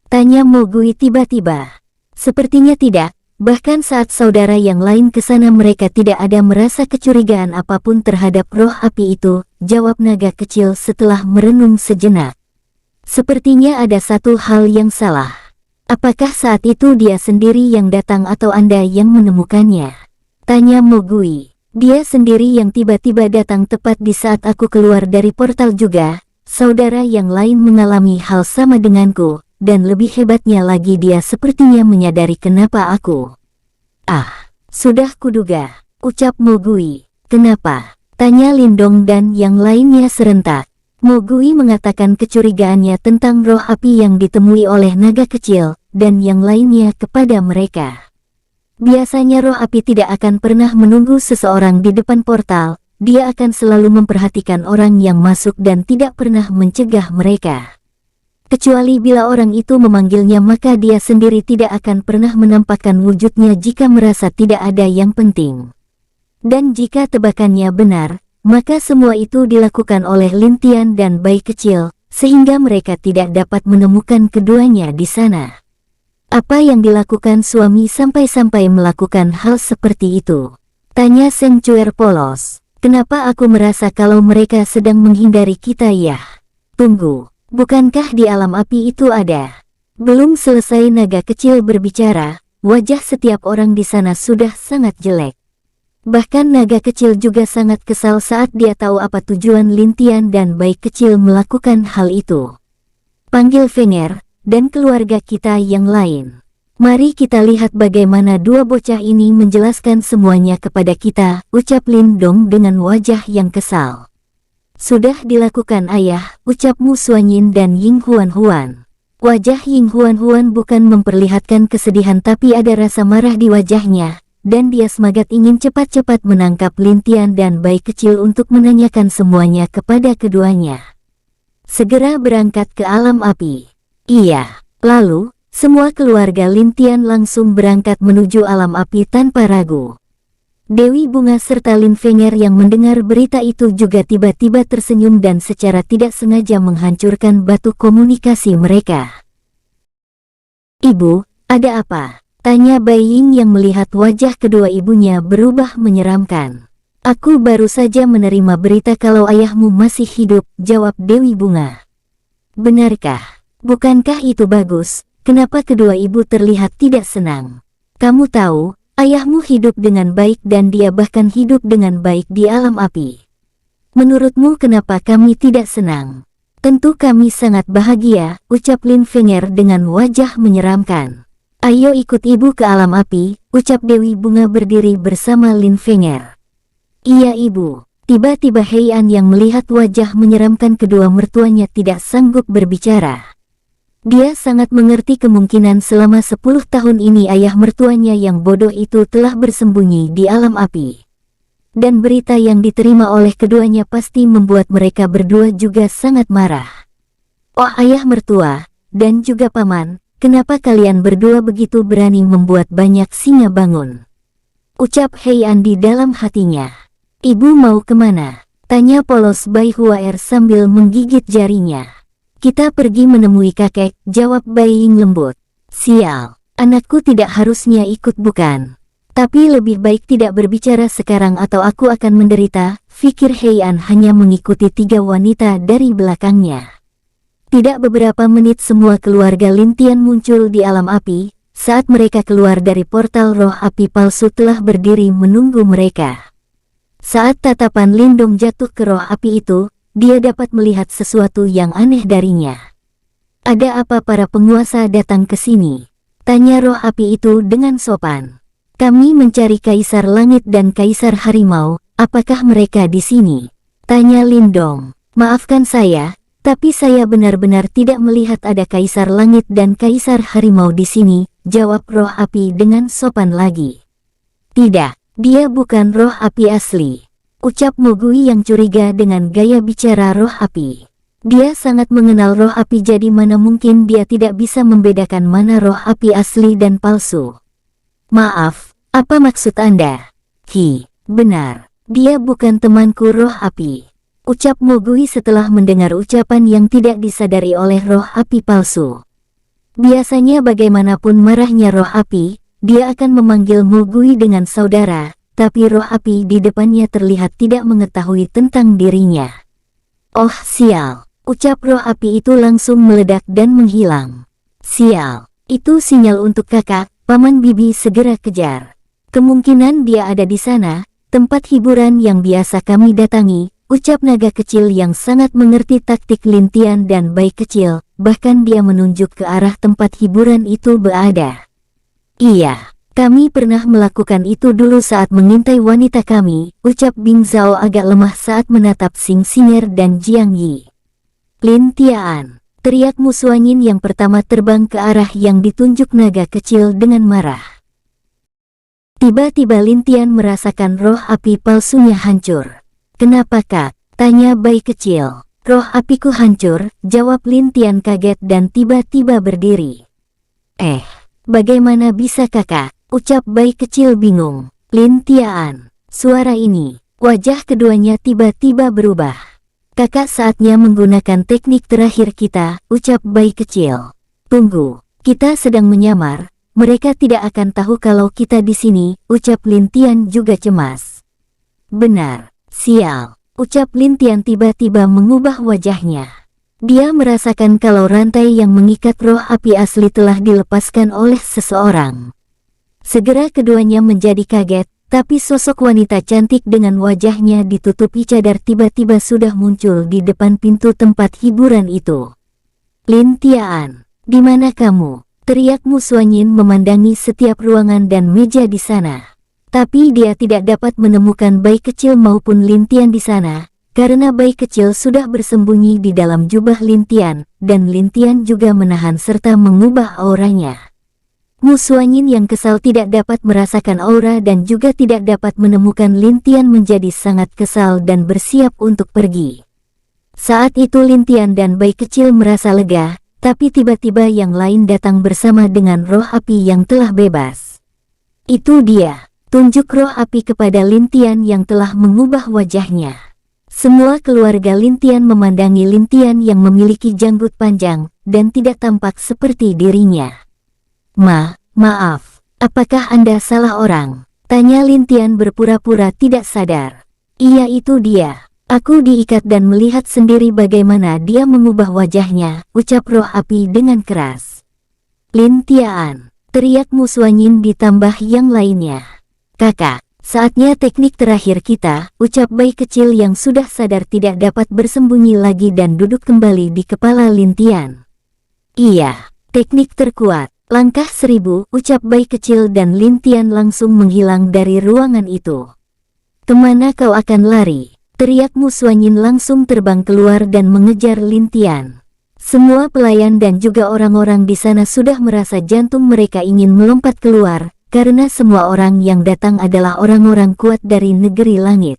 Tanya Mo Gui tiba-tiba. Sepertinya tidak. Bahkan saat saudara yang lain ke sana mereka tidak ada merasa kecurigaan apapun terhadap roh api itu, jawab naga kecil setelah merenung sejenak. Sepertinya ada satu hal yang salah. Apakah saat itu dia sendiri yang datang atau Anda yang menemukannya? Tanya Mogui. Dia sendiri yang tiba-tiba datang tepat di saat aku keluar dari portal juga. Saudara yang lain mengalami hal sama denganku, dan lebih hebatnya lagi dia sepertinya menyadari kenapa aku. Ah, sudah kuduga, ucap Mogui. Kenapa? Tanya Lindong dan yang lainnya serentak. Mogui mengatakan kecurigaannya tentang roh api yang ditemui oleh naga kecil, dan yang lainnya kepada mereka. Biasanya roh api tidak akan pernah menunggu seseorang di depan portal, dia akan selalu memperhatikan orang yang masuk dan tidak pernah mencegah mereka. Kecuali bila orang itu memanggilnya maka dia sendiri tidak akan pernah menampakkan wujudnya jika merasa tidak ada yang penting. Dan jika tebakannya benar, maka semua itu dilakukan oleh Lin Tian dan bayi kecil, sehingga mereka tidak dapat menemukan keduanya di sana. Apa yang dilakukan suami sampai-sampai melakukan hal seperti itu? Tanya Seng Cuer polos. Kenapa aku merasa kalau mereka sedang menghindari kita ya? Tunggu, bukankah di alam api itu ada? Belum selesai naga kecil berbicara, wajah setiap orang di sana sudah sangat jelek. Bahkan naga kecil juga sangat kesal saat dia tahu apa tujuan Lin Tian dan bayi kecil melakukan hal itu. Panggil Fenger dan keluarga kita yang lain. Mari kita lihat bagaimana dua bocah ini menjelaskan semuanya kepada kita, ucap Lindong dengan wajah yang kesal. Sudah dilakukan ayah, ucap Mu Suanyin dan Ying Huan Huan. Wajah Ying Huan Huan bukan memperlihatkan kesedihan tapi ada rasa marah di wajahnya, dan dia semangat ingin cepat-cepat menangkap Lin Tian dan bayi kecil untuk menanyakan semuanya kepada keduanya. Segera berangkat ke alam api. Iya, lalu, semua keluarga Lin Tian langsung berangkat menuju alam api tanpa ragu. Dewi Bunga serta Lin Fenger yang mendengar berita itu juga tiba-tiba tersenyum dan secara tidak sengaja menghancurkan batu komunikasi mereka. Ibu, ada apa? Tanya Bai Ying yang melihat wajah kedua ibunya berubah menyeramkan. Aku baru saja menerima berita kalau ayahmu masih hidup, jawab Dewi Bunga. Benarkah? Bukankah itu bagus? Kenapa kedua ibu terlihat tidak senang? Kamu tahu, ayahmu hidup dengan baik dan dia bahkan hidup dengan baik di alam api. Menurutmu kenapa kami tidak senang? Tentu kami sangat bahagia, ucap Lin Fenger dengan wajah menyeramkan. Ayo ikut ibu ke alam api, ucap Dewi Bunga berdiri bersama Lin Fenger. Iya ibu. Tiba-tiba Hei An yang melihat wajah menyeramkan kedua mertuanya tidak sanggup berbicara. Dia sangat mengerti kemungkinan selama 10 tahun ini ayah mertuanya yang bodoh itu telah bersembunyi di alam api. Dan berita yang diterima oleh keduanya pasti membuat mereka berdua juga sangat marah. Oh ayah mertua, dan juga paman, kenapa kalian berdua begitu berani membuat banyak singa bangun? Ucap Hei An di dalam hatinya. Ibu mau kemana? Tanya polos Bai Huaer sambil menggigit jarinya. Kita pergi menemui kakek, jawab Bai Ying lembut. Sial, anakku tidak harusnya ikut bukan? Tapi lebih baik tidak berbicara sekarang atau aku akan menderita, pikir Hei An hanya mengikuti 3 wanita dari belakangnya. Tidak beberapa menit semua keluarga Lin Tian muncul di alam api, saat mereka keluar dari portal roh api palsu telah berdiri menunggu mereka. Saat tatapan Lindong jatuh ke roh api itu, dia dapat melihat sesuatu yang aneh darinya. Ada apa para penguasa datang ke sini? Tanya roh api itu dengan sopan. Kami mencari Kaisar Langit dan Kaisar Harimau, apakah mereka di sini? Tanya Lindong. Maafkan saya, tapi saya benar-benar tidak melihat ada Kaisar Langit dan Kaisar Harimau di sini, jawab roh api dengan sopan lagi. Tidak, dia bukan roh api asli. Ucap Mogui yang curiga dengan gaya bicara roh api. Dia sangat mengenal roh api jadi mana mungkin dia tidak bisa membedakan mana roh api asli dan palsu. Maaf, apa maksud Anda? Benar, dia bukan temanku roh api. Ucap Mogui setelah mendengar ucapan yang tidak disadari oleh roh api palsu. Biasanya bagaimanapun marahnya roh api, dia akan memanggil Mogui dengan saudara, tapi roh api di depannya terlihat tidak mengetahui tentang dirinya. Oh sial, ucap roh api itu langsung meledak dan menghilang. Sial, itu sinyal untuk kakak, Paman Bibi segera kejar. Kemungkinan dia ada di sana, tempat hiburan yang biasa kami datangi, ucap naga kecil yang sangat mengerti taktik Lintian dan bayi kecil, bahkan dia menunjuk ke arah tempat hiburan itu berada. Iya, kami pernah melakukan itu dulu saat mengintai wanita kami, ucap Bing Zhao agak lemah saat menatap Xing Xinger dan Jiang Yi. Lintian, teriak Musuangin yang pertama terbang ke arah yang ditunjuk naga kecil dengan marah. Tiba-tiba Lintian merasakan roh api palsunya hancur. Kenapa kak? Tanya bayi kecil. Roh apiku hancur, jawab Lintian kaget dan tiba-tiba berdiri. Bagaimana bisa kakak? Ucap bayi kecil bingung. Lintian, suara ini. Wajah keduanya tiba-tiba berubah. Kakak saatnya menggunakan teknik terakhir kita, ucap bayi kecil. Tunggu, kita sedang menyamar. Mereka tidak akan tahu kalau kita di sini, ucap Lintian juga cemas. Benar, sial, ucap Lintian tiba-tiba mengubah wajahnya. Dia merasakan kalau rantai yang mengikat roh api asli telah dilepaskan oleh seseorang. Segera keduanya menjadi kaget, tapi sosok wanita cantik dengan wajahnya ditutupi cadar tiba-tiba sudah muncul di depan pintu tempat hiburan itu. Lintian, di mana kamu? Teriak Musuangin memandangi setiap ruangan dan meja di sana. Tapi dia tidak dapat menemukan bayi kecil maupun Lintian di sana, karena bayi kecil sudah bersembunyi di dalam jubah Lintian, dan Lintian juga menahan serta mengubah auranya. Musuangin yang kesal tidak dapat merasakan aura dan juga tidak dapat menemukan Lintian menjadi sangat kesal dan bersiap untuk pergi. Saat itu Lintian dan bayi kecil merasa lega. Tapi tiba-tiba yang lain datang bersama dengan roh api yang telah bebas. Itu dia, tunjuk roh api kepada Lintian yang telah mengubah wajahnya. Semua keluarga Lintian memandangi Lintian yang memiliki janggut panjang, dan tidak tampak seperti dirinya. Maaf, apakah Anda salah orang? Tanya Lintian berpura-pura tidak sadar. Iya itu dia. Aku diikat dan melihat sendiri bagaimana dia mengubah wajahnya, ucap roh api dengan keras. Lintian, teriak Musuangin ditambah yang lainnya. Kakak, saatnya teknik terakhir kita, ucap bayi kecil yang sudah sadar tidak dapat bersembunyi lagi dan duduk kembali di kepala Lintian. Iya, teknik terkuat, langkah 1000, ucap bayi kecil dan Lintian langsung menghilang dari ruangan itu. Kemana kau akan lari? Teriak Musuangin langsung terbang keluar dan mengejar Lintian. Semua pelayan dan juga orang-orang di sana sudah merasa jantung mereka ingin melompat keluar, karena semua orang yang datang adalah orang-orang kuat dari negeri langit.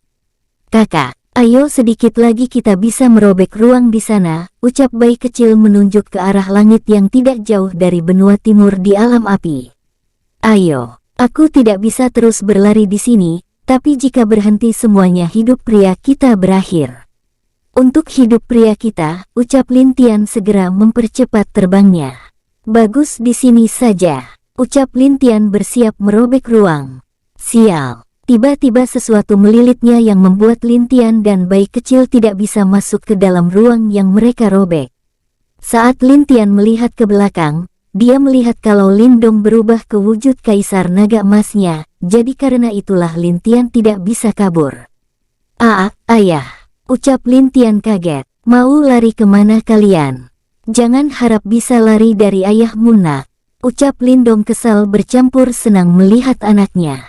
Kakak, ayo sedikit lagi kita bisa merobek ruang di sana, ucap bayi kecil menunjuk ke arah langit yang tidak jauh dari benua timur di alam api. Ayo, aku tidak bisa terus berlari di sini. Tapi jika berhenti semuanya hidup pria kita berakhir. Untuk hidup pria kita, ucap Lintian segera mempercepat terbangnya. Bagus di sini saja, ucap Lintian bersiap merobek ruang. Sial, tiba-tiba sesuatu melilitnya yang membuat Lintian dan bayi kecil tidak bisa masuk ke dalam ruang yang mereka robek. Saat Lintian melihat ke belakang, dia melihat kalau Lindong berubah ke wujud kaisar naga emasnya. Jadi karena itulah Lintian tidak bisa kabur. Ayah, ucap Lintian kaget. Mau lari kemana kalian? Jangan harap bisa lari dari ayahmu nak, ucap Lindong kesal bercampur senang melihat anaknya.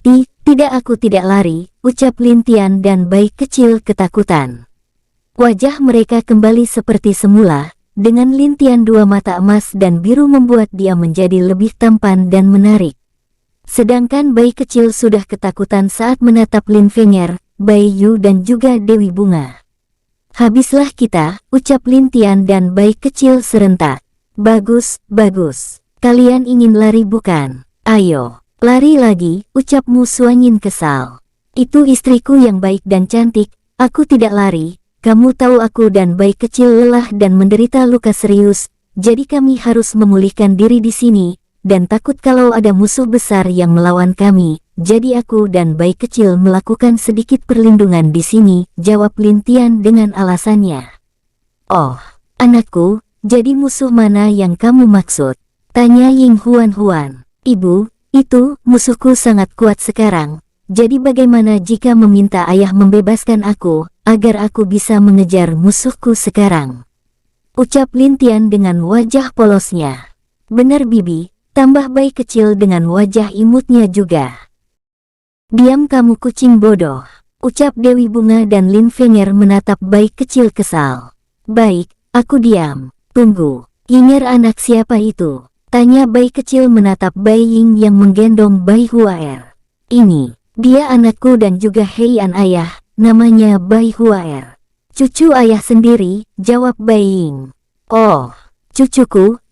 Tidak aku tidak lari, ucap Lintian dan bayi kecil ketakutan. Wajah mereka kembali seperti semula, dengan Lintian dua mata emas dan biru membuat dia menjadi lebih tampan dan menarik. Sedangkan bayi kecil sudah ketakutan saat menatap Lin Fenger, Bai Yu dan juga Dewi Bunga. Habislah kita, ucap Lintian dan bayi kecil serentak. Bagus, bagus. Kalian ingin lari bukan? Ayo, lari lagi, ucap Musuangin kesal. Itu istriku yang baik dan cantik, aku tidak lari. Kamu tahu aku dan bayi kecil lelah dan menderita luka serius, jadi kami harus memulihkan diri di sini. dan takut kalau ada musuh besar yang melawan kami, jadi aku dan bayi kecil melakukan sedikit perlindungan di sini, jawab Lin Tian dengan alasannya. Oh, anakku, jadi musuh mana yang kamu maksud? Tanya Ying Huan. Ibu, itu musuhku sangat kuat sekarang. Jadi bagaimana jika meminta ayah membebaskan aku, agar aku bisa mengejar musuhku sekarang? Ucap Lin Tian dengan wajah polosnya. Benar bibi, tambah bayi kecil dengan wajah imutnya juga. Diam kamu kucing bodoh, ucap Dewi Bunga dan Lin Fenger menatap bayi kecil kesal. Baik, aku diam. Tunggu, Yinger anak siapa itu? Tanya bayi kecil menatap Bai Ying yang menggendong Bai Huaer. Ini, dia anakku dan juga Heian ayah, namanya Bai Huaer. Cucu ayah sendiri, jawab Bai Ying. Oh, cucuku,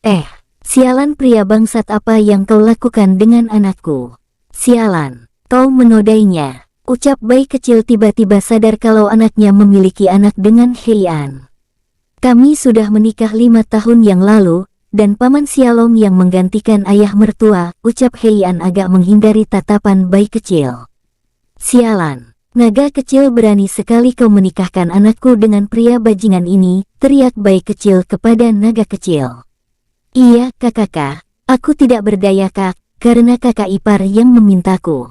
sialan pria bangsat apa yang kau lakukan dengan anakku? Sialan, kau menodainya, ucap Bai kecil tiba-tiba sadar kalau anaknya memiliki anak dengan Heian. Kami sudah menikah 5 tahun yang lalu, dan Paman Sialong yang menggantikan ayah mertua, ucap Heian agak menghindari tatapan Bai kecil. Sialan, naga kecil berani sekali kau menikahkan anakku dengan pria bajingan ini, teriak Bai kecil kepada naga kecil. Iya kakak, aku tidak berdaya kak, karena kakak ipar yang memintaku.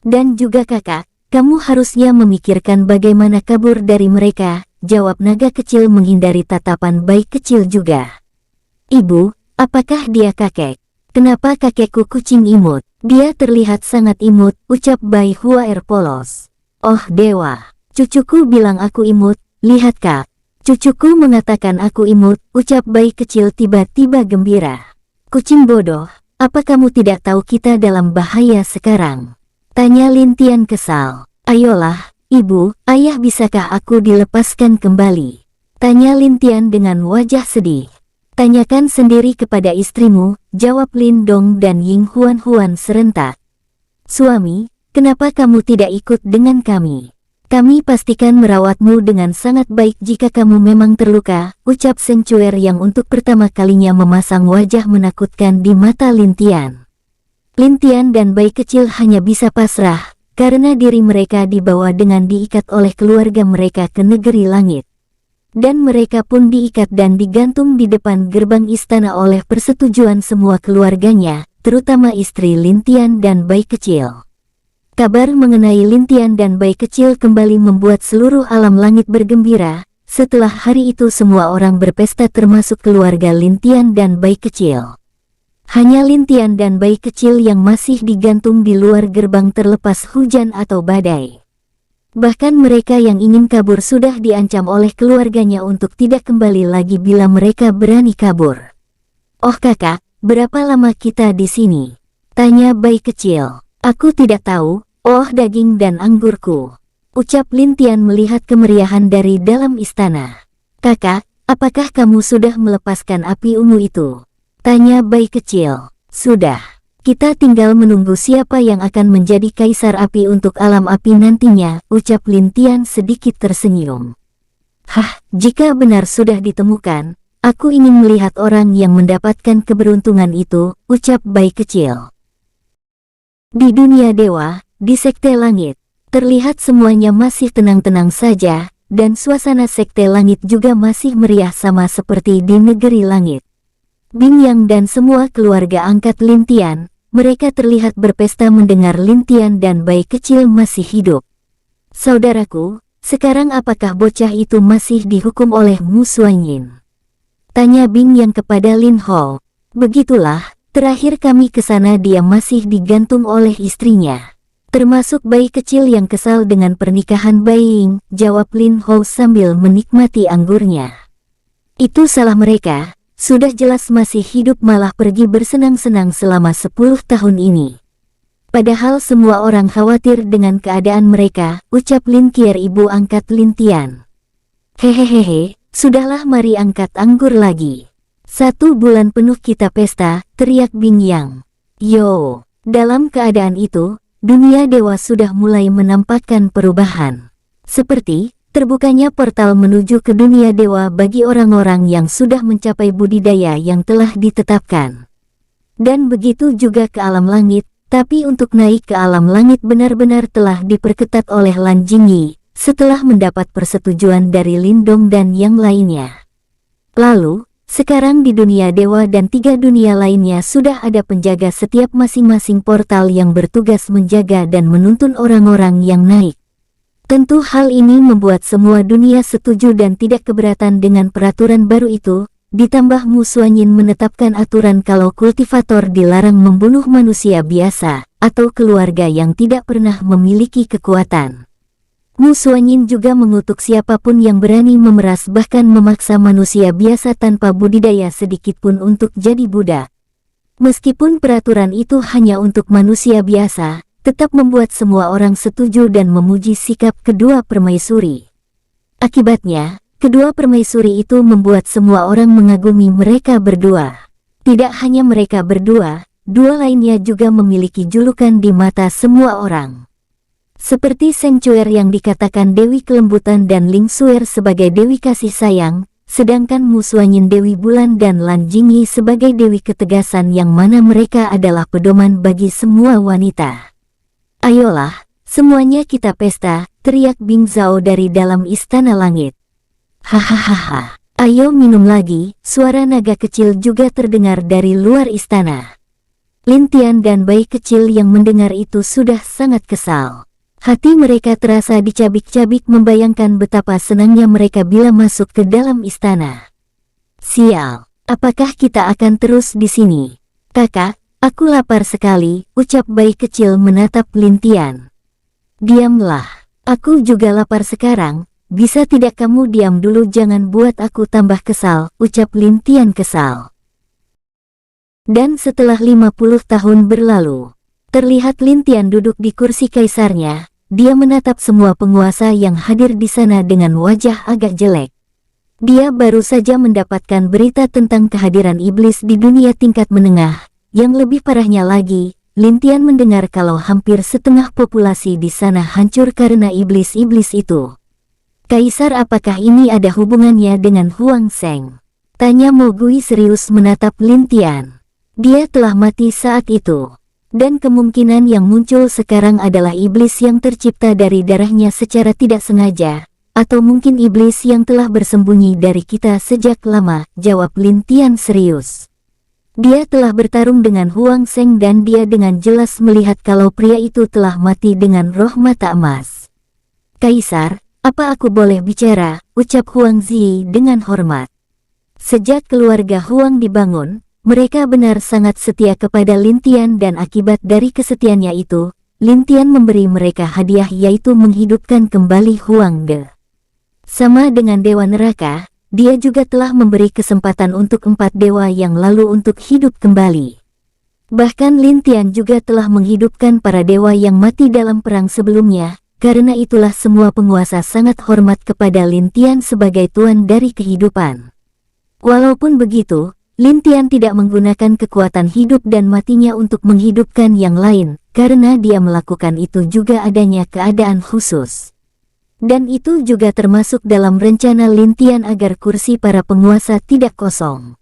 Dan juga kakak, kamu harusnya memikirkan bagaimana kabur dari mereka, jawab naga kecil menghindari tatapan Bai kecil juga. Ibu, apakah dia kakek? Kenapa kakekku kucing imut? Dia terlihat sangat imut, ucap Bai Huaer polos. Oh dewa, cucuku bilang aku imut, lihat kak. Cucuku mengatakan aku imut, ucap Bai kecil tiba-tiba gembira. Kucing bodoh, apa kamu tidak tahu kita dalam bahaya sekarang? Tanya Lin Tian kesal. Ayolah, ibu, ayah bisakah aku dilepaskan kembali? Tanya Lin Tian dengan wajah sedih. Tanyakan sendiri kepada istrimu, jawab Lin Dong dan Ying Huan serentak. Suami, kenapa kamu tidak ikut dengan kami? Kami pastikan merawatmu dengan sangat baik jika kamu memang terluka, ucap Seng Cuer yang untuk pertama kalinya memasang wajah menakutkan di mata Lin Tian. Lin Tian dan bayi kecil hanya bisa pasrah, karena diri mereka dibawa dengan diikat oleh keluarga mereka ke negeri langit. Dan mereka pun diikat dan digantung di depan gerbang istana oleh persetujuan semua keluarganya, terutama istri Lin Tian dan bayi kecil. Kabar mengenai Lin Tian dan bayi kecil kembali membuat seluruh alam langit bergembira. Setelah hari itu semua orang berpesta termasuk keluarga Lin Tian dan bayi kecil. Hanya Lin Tian dan bayi kecil yang masih digantung di luar gerbang terlepas hujan atau badai. Bahkan mereka yang ingin kabur sudah diancam oleh keluarganya untuk tidak kembali lagi bila mereka berani kabur. Oh kakak, berapa lama kita di sini? Tanya bayi kecil. Aku tidak tahu, oh daging dan anggurku. Ucap Lin Tian melihat kemeriahan dari dalam istana. Kakak, apakah kamu sudah melepaskan api ungu itu? Tanya bayi kecil. Sudah. Kita tinggal menunggu siapa yang akan menjadi kaisar api untuk alam api nantinya, ucap Lin Tian sedikit tersenyum. Hah, jika benar sudah ditemukan, aku ingin melihat orang yang mendapatkan keberuntungan itu, ucap bayi kecil. Di dunia dewa, di sekte langit, terlihat semuanya masih tenang-tenang saja, dan suasana sekte langit juga masih meriah sama seperti di negeri langit. Bing Yang dan semua keluarga angkat Lin Tian, mereka terlihat berpesta mendengar Lin Tian dan bayi kecil masih hidup. Saudaraku, sekarang apakah bocah itu masih dihukum oleh Mu Suanyin? Tanya Bing Yang kepada Lin Hao. Begitulah, terakhir kami ke sana dia masih digantung oleh istrinya. Termasuk bayi kecil yang kesal dengan pernikahan Bai Ying, jawab Lin Hao sambil menikmati anggurnya. Itu salah mereka. Sudah jelas masih hidup malah pergi bersenang-senang selama 10 tahun ini. Padahal semua orang khawatir dengan keadaan mereka, ucap Lin Kier ibu angkat Lin Tian. Hehehehe, sudahlah mari angkat anggur lagi. 1 bulan penuh kita pesta, teriak Bing Yang. Yo, dalam keadaan itu, dunia dewa sudah mulai menampakkan perubahan. Seperti terbukanya portal menuju ke dunia dewa bagi orang-orang yang sudah mencapai budidaya yang telah ditetapkan. Dan begitu juga ke alam langit, tapi untuk naik ke alam langit benar-benar telah diperketat oleh Lan Jingyi, setelah mendapat persetujuan dari Lindong dan yang lainnya. Lalu, sekarang di dunia dewa dan 3 dunia lainnya sudah ada penjaga setiap masing-masing portal yang bertugas menjaga dan menuntun orang-orang yang naik. Tentu hal ini membuat semua dunia setuju dan tidak keberatan dengan peraturan baru itu, ditambah Mu Xuanyin menetapkan aturan kalau kultivator dilarang membunuh manusia biasa, atau keluarga yang tidak pernah memiliki kekuatan. Mu Xuanyin juga mengutuk siapapun yang berani memeras bahkan memaksa manusia biasa tanpa budidaya sedikitpun untuk jadi budak. Meskipun peraturan itu hanya untuk manusia biasa, tetap membuat semua orang setuju dan memuji sikap kedua permaisuri. Akibatnya, kedua permaisuri itu membuat semua orang mengagumi mereka berdua. Tidak hanya mereka berdua, 2 lainnya juga memiliki julukan di mata semua orang. Seperti Seng Chuer yang dikatakan Dewi Kelembutan dan Ling Xuer sebagai Dewi Kasih Sayang, sedangkan Mu Xuanyin Dewi Bulan dan Lan Jingyi sebagai Dewi Ketegasan yang mana mereka adalah pedoman bagi semua wanita. Ayolah, semuanya kita pesta, teriak Bing Zhao dari dalam istana langit. Hahaha, ayo minum lagi, suara naga kecil juga terdengar dari luar istana. Lin Tian dan bayi kecil yang mendengar itu sudah sangat kesal. Hati mereka terasa dicabik-cabik membayangkan betapa senangnya mereka bila masuk ke dalam istana. Sial, apakah kita akan terus di sini? Kakak, aku lapar sekali, ucap bayi kecil menatap Lin Tian. Diamlah, aku juga lapar sekarang, bisa tidak kamu diam dulu, jangan buat aku tambah kesal, ucap Lin Tian kesal. Dan setelah 50 tahun berlalu, terlihat Lin Tian duduk di kursi kaisarnya, dia menatap semua penguasa yang hadir di sana dengan wajah agak jelek. Dia baru saja mendapatkan berita tentang kehadiran iblis di dunia tingkat menengah. Yang lebih parahnya lagi, Lin Tian mendengar kalau hampir setengah populasi di sana hancur karena iblis-iblis itu. Kaisar, apakah ini ada hubungannya dengan Huang Zheng? Tanya Mo Gui serius menatap Lin Tian. Dia telah mati saat itu. Dan kemungkinan yang muncul sekarang adalah iblis yang tercipta dari darahnya secara tidak sengaja. Atau mungkin iblis yang telah bersembunyi dari kita sejak lama, jawab Lin Tian serius. Dia telah bertarung dengan Huang Zheng dan dia dengan jelas melihat kalau pria itu telah mati dengan roh mata emas. Kaisar, apa aku boleh bicara? Ucap Huang Zi dengan hormat. Sejak keluarga Huang dibangun, mereka benar sangat setia kepada Lin Tian dan akibat dari kesetiaannya itu, Lin Tian memberi mereka hadiah yaitu menghidupkan kembali Huang De. Sama dengan Dewa Neraka, dia juga telah memberi kesempatan untuk 4 dewa yang lalu untuk hidup kembali. Bahkan Lin Tian juga telah menghidupkan para dewa yang mati dalam perang sebelumnya, karena itulah semua penguasa sangat hormat kepada Lin Tian sebagai tuan dari kehidupan. Walaupun begitu, Lin Tian tidak menggunakan kekuatan hidup dan matinya untuk menghidupkan yang lain, karena dia melakukan itu juga adanya keadaan khusus. Dan itu juga termasuk dalam rencana Lin Tian agar kursi para penguasa tidak kosong.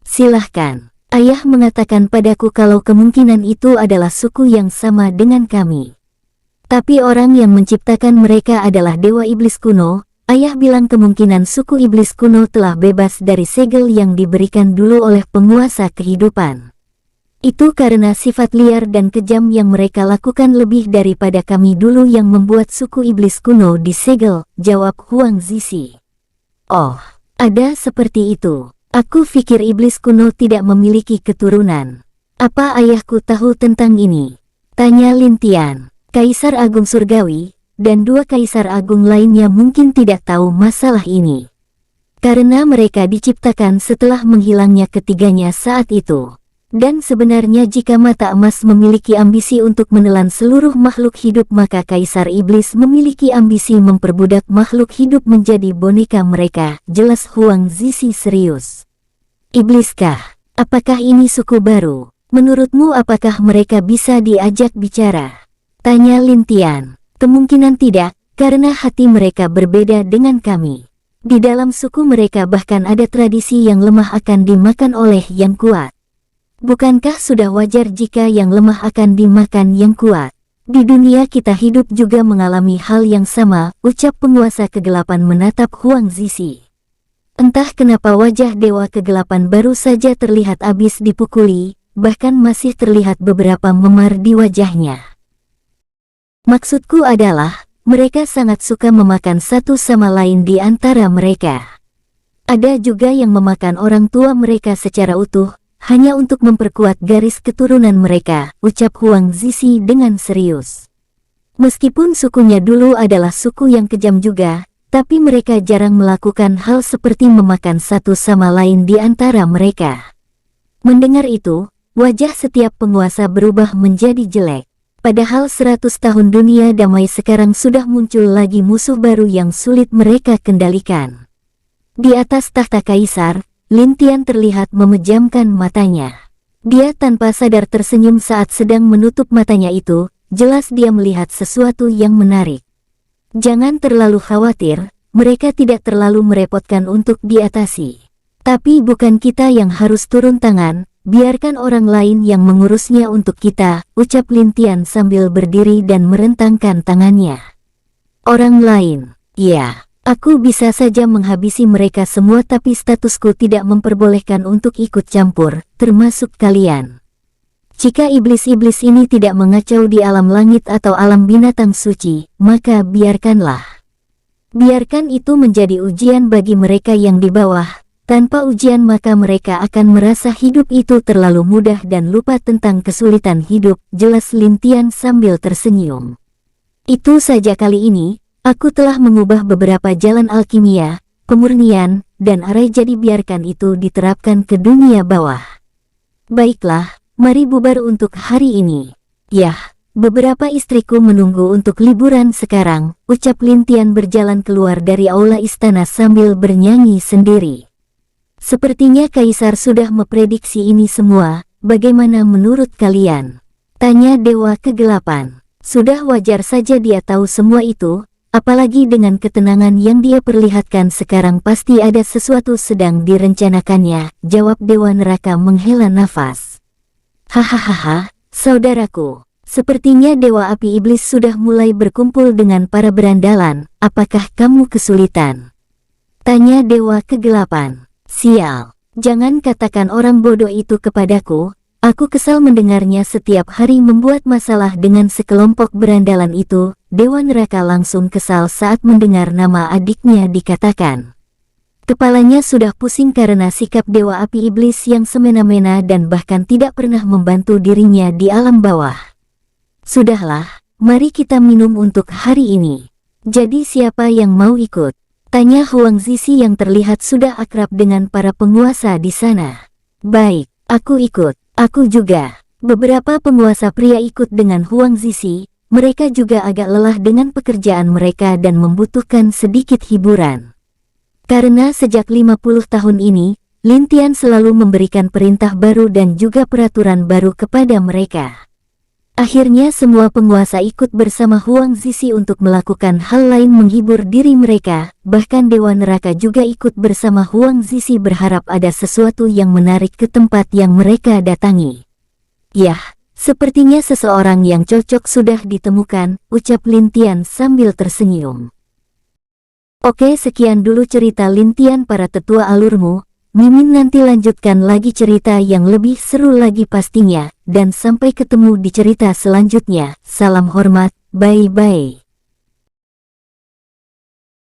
Silahkan, ayah mengatakan padaku kalau kemungkinan itu adalah suku yang sama dengan kami. Tapi orang yang menciptakan mereka adalah dewa iblis kuno. Ayah bilang kemungkinan suku iblis kuno telah bebas dari segel yang diberikan dulu oleh penguasa kehidupan. Itu karena sifat liar dan kejam yang mereka lakukan lebih daripada kami dulu yang membuat suku iblis kuno disegel, jawab Huang Zizi. Oh, ada seperti itu. Aku pikir iblis kuno tidak memiliki keturunan. Apa ayahku tahu tentang ini? Tanya Lin Tian. Kaisar Agung Surgawi dan 2 kaisar agung lainnya mungkin tidak tahu masalah ini. Karena mereka diciptakan setelah menghilangnya ketiganya saat itu. Dan sebenarnya jika mata emas memiliki ambisi untuk menelan seluruh makhluk hidup, maka Kaisar Iblis memiliki ambisi memperbudak makhluk hidup menjadi boneka mereka, jelas Huang Zizi serius. Ibliskah? Apakah ini suku baru? Menurutmu apakah mereka bisa diajak bicara? Tanya Lin Tian. Kemungkinan tidak, karena hati mereka berbeda dengan kami. Di dalam suku mereka bahkan ada tradisi yang lemah akan dimakan oleh yang kuat. Bukankah sudah wajar jika yang lemah akan dimakan yang kuat? Di dunia kita hidup juga mengalami hal yang sama, ucap penguasa kegelapan menatap Huang Zizi. Entah kenapa wajah dewa kegelapan baru saja terlihat habis dipukuli, bahkan masih terlihat beberapa memar di wajahnya. Maksudku adalah, mereka sangat suka memakan satu sama lain di antara mereka. Ada juga yang memakan orang tua mereka secara utuh, hanya untuk memperkuat garis keturunan mereka, ucap Huang Zizi dengan serius. Meskipun sukunya dulu adalah suku yang kejam juga, tapi mereka jarang melakukan hal seperti memakan satu sama lain di antara mereka. Mendengar itu, wajah setiap penguasa berubah menjadi jelek. Padahal 100 tahun dunia damai sekarang sudah muncul lagi musuh baru yang sulit mereka kendalikan. Di atas tahta kaisar, Lin Tian terlihat memejamkan matanya. Dia tanpa sadar tersenyum saat sedang menutup matanya itu, jelas dia melihat sesuatu yang menarik. Jangan terlalu khawatir, mereka tidak terlalu merepotkan untuk diatasi. Tapi bukan kita yang harus turun tangan, biarkan orang lain yang mengurusnya untuk kita, ucap Lin Tian sambil berdiri dan merentangkan tangannya. Orang lain, ya. Aku bisa saja menghabisi mereka semua tapi statusku tidak memperbolehkan untuk ikut campur, termasuk kalian. Jika iblis-iblis ini tidak mengacau di alam langit atau alam binatang suci, maka biarkanlah. Biarkan itu menjadi ujian bagi mereka yang di bawah. Tanpa ujian maka mereka akan merasa hidup itu terlalu mudah dan lupa tentang kesulitan hidup, jelas Lin Tian sambil tersenyum. Itu saja kali ini. Aku telah mengubah beberapa jalan alkimia, pemurnian, dan arai jadi biarkan itu diterapkan ke dunia bawah. Baiklah, mari bubar untuk hari ini. Yah, beberapa istriku menunggu untuk liburan sekarang, ucap Lin Tian berjalan keluar dari aula istana sambil bernyanyi sendiri. Sepertinya kaisar sudah memprediksi ini semua, bagaimana menurut kalian? Tanya Dewa Kegelapan. Sudah wajar saja dia tahu semua itu. Apalagi dengan ketenangan yang dia perlihatkan sekarang pasti ada sesuatu sedang direncanakannya, jawab Dewa Neraka menghela nafas. Hahaha, saudaraku, sepertinya Dewa Api Iblis sudah mulai berkumpul dengan para berandalan, apakah kamu kesulitan? Tanya Dewa Kegelapan. Sial, jangan katakan orang bodoh itu kepadaku. Aku kesal mendengarnya setiap hari membuat masalah dengan sekelompok berandalan itu. Dewa Neraka langsung kesal saat mendengar nama adiknya dikatakan. Kepalanya sudah pusing karena sikap Dewa Api Iblis yang semena-mena dan bahkan tidak pernah membantu dirinya di alam bawah. Sudahlah, mari kita minum untuk hari ini. Jadi siapa yang mau ikut? Tanya Huang Zizi yang terlihat sudah akrab dengan para penguasa di sana. Baik, aku ikut. Aku juga. Beberapa penguasa pria ikut dengan Huang Zizi. Mereka juga agak lelah dengan pekerjaan mereka dan membutuhkan sedikit hiburan. Karena sejak 50 tahun ini, Lin Tian selalu memberikan perintah baru dan juga peraturan baru kepada mereka. Akhirnya semua penguasa ikut bersama Huang Zizi untuk melakukan hal lain menghibur diri mereka, bahkan Dewa Neraka juga ikut bersama Huang Zizi berharap ada sesuatu yang menarik ke tempat yang mereka datangi. Yah, sepertinya seseorang yang cocok sudah ditemukan, ucap Lin Tian sambil tersenyum. Oke, sekian dulu cerita Lin Tian para tetua alurmu. Mimin nanti lanjutkan lagi cerita yang lebih seru lagi pastinya, dan sampai ketemu di cerita selanjutnya. Salam hormat, bye-bye.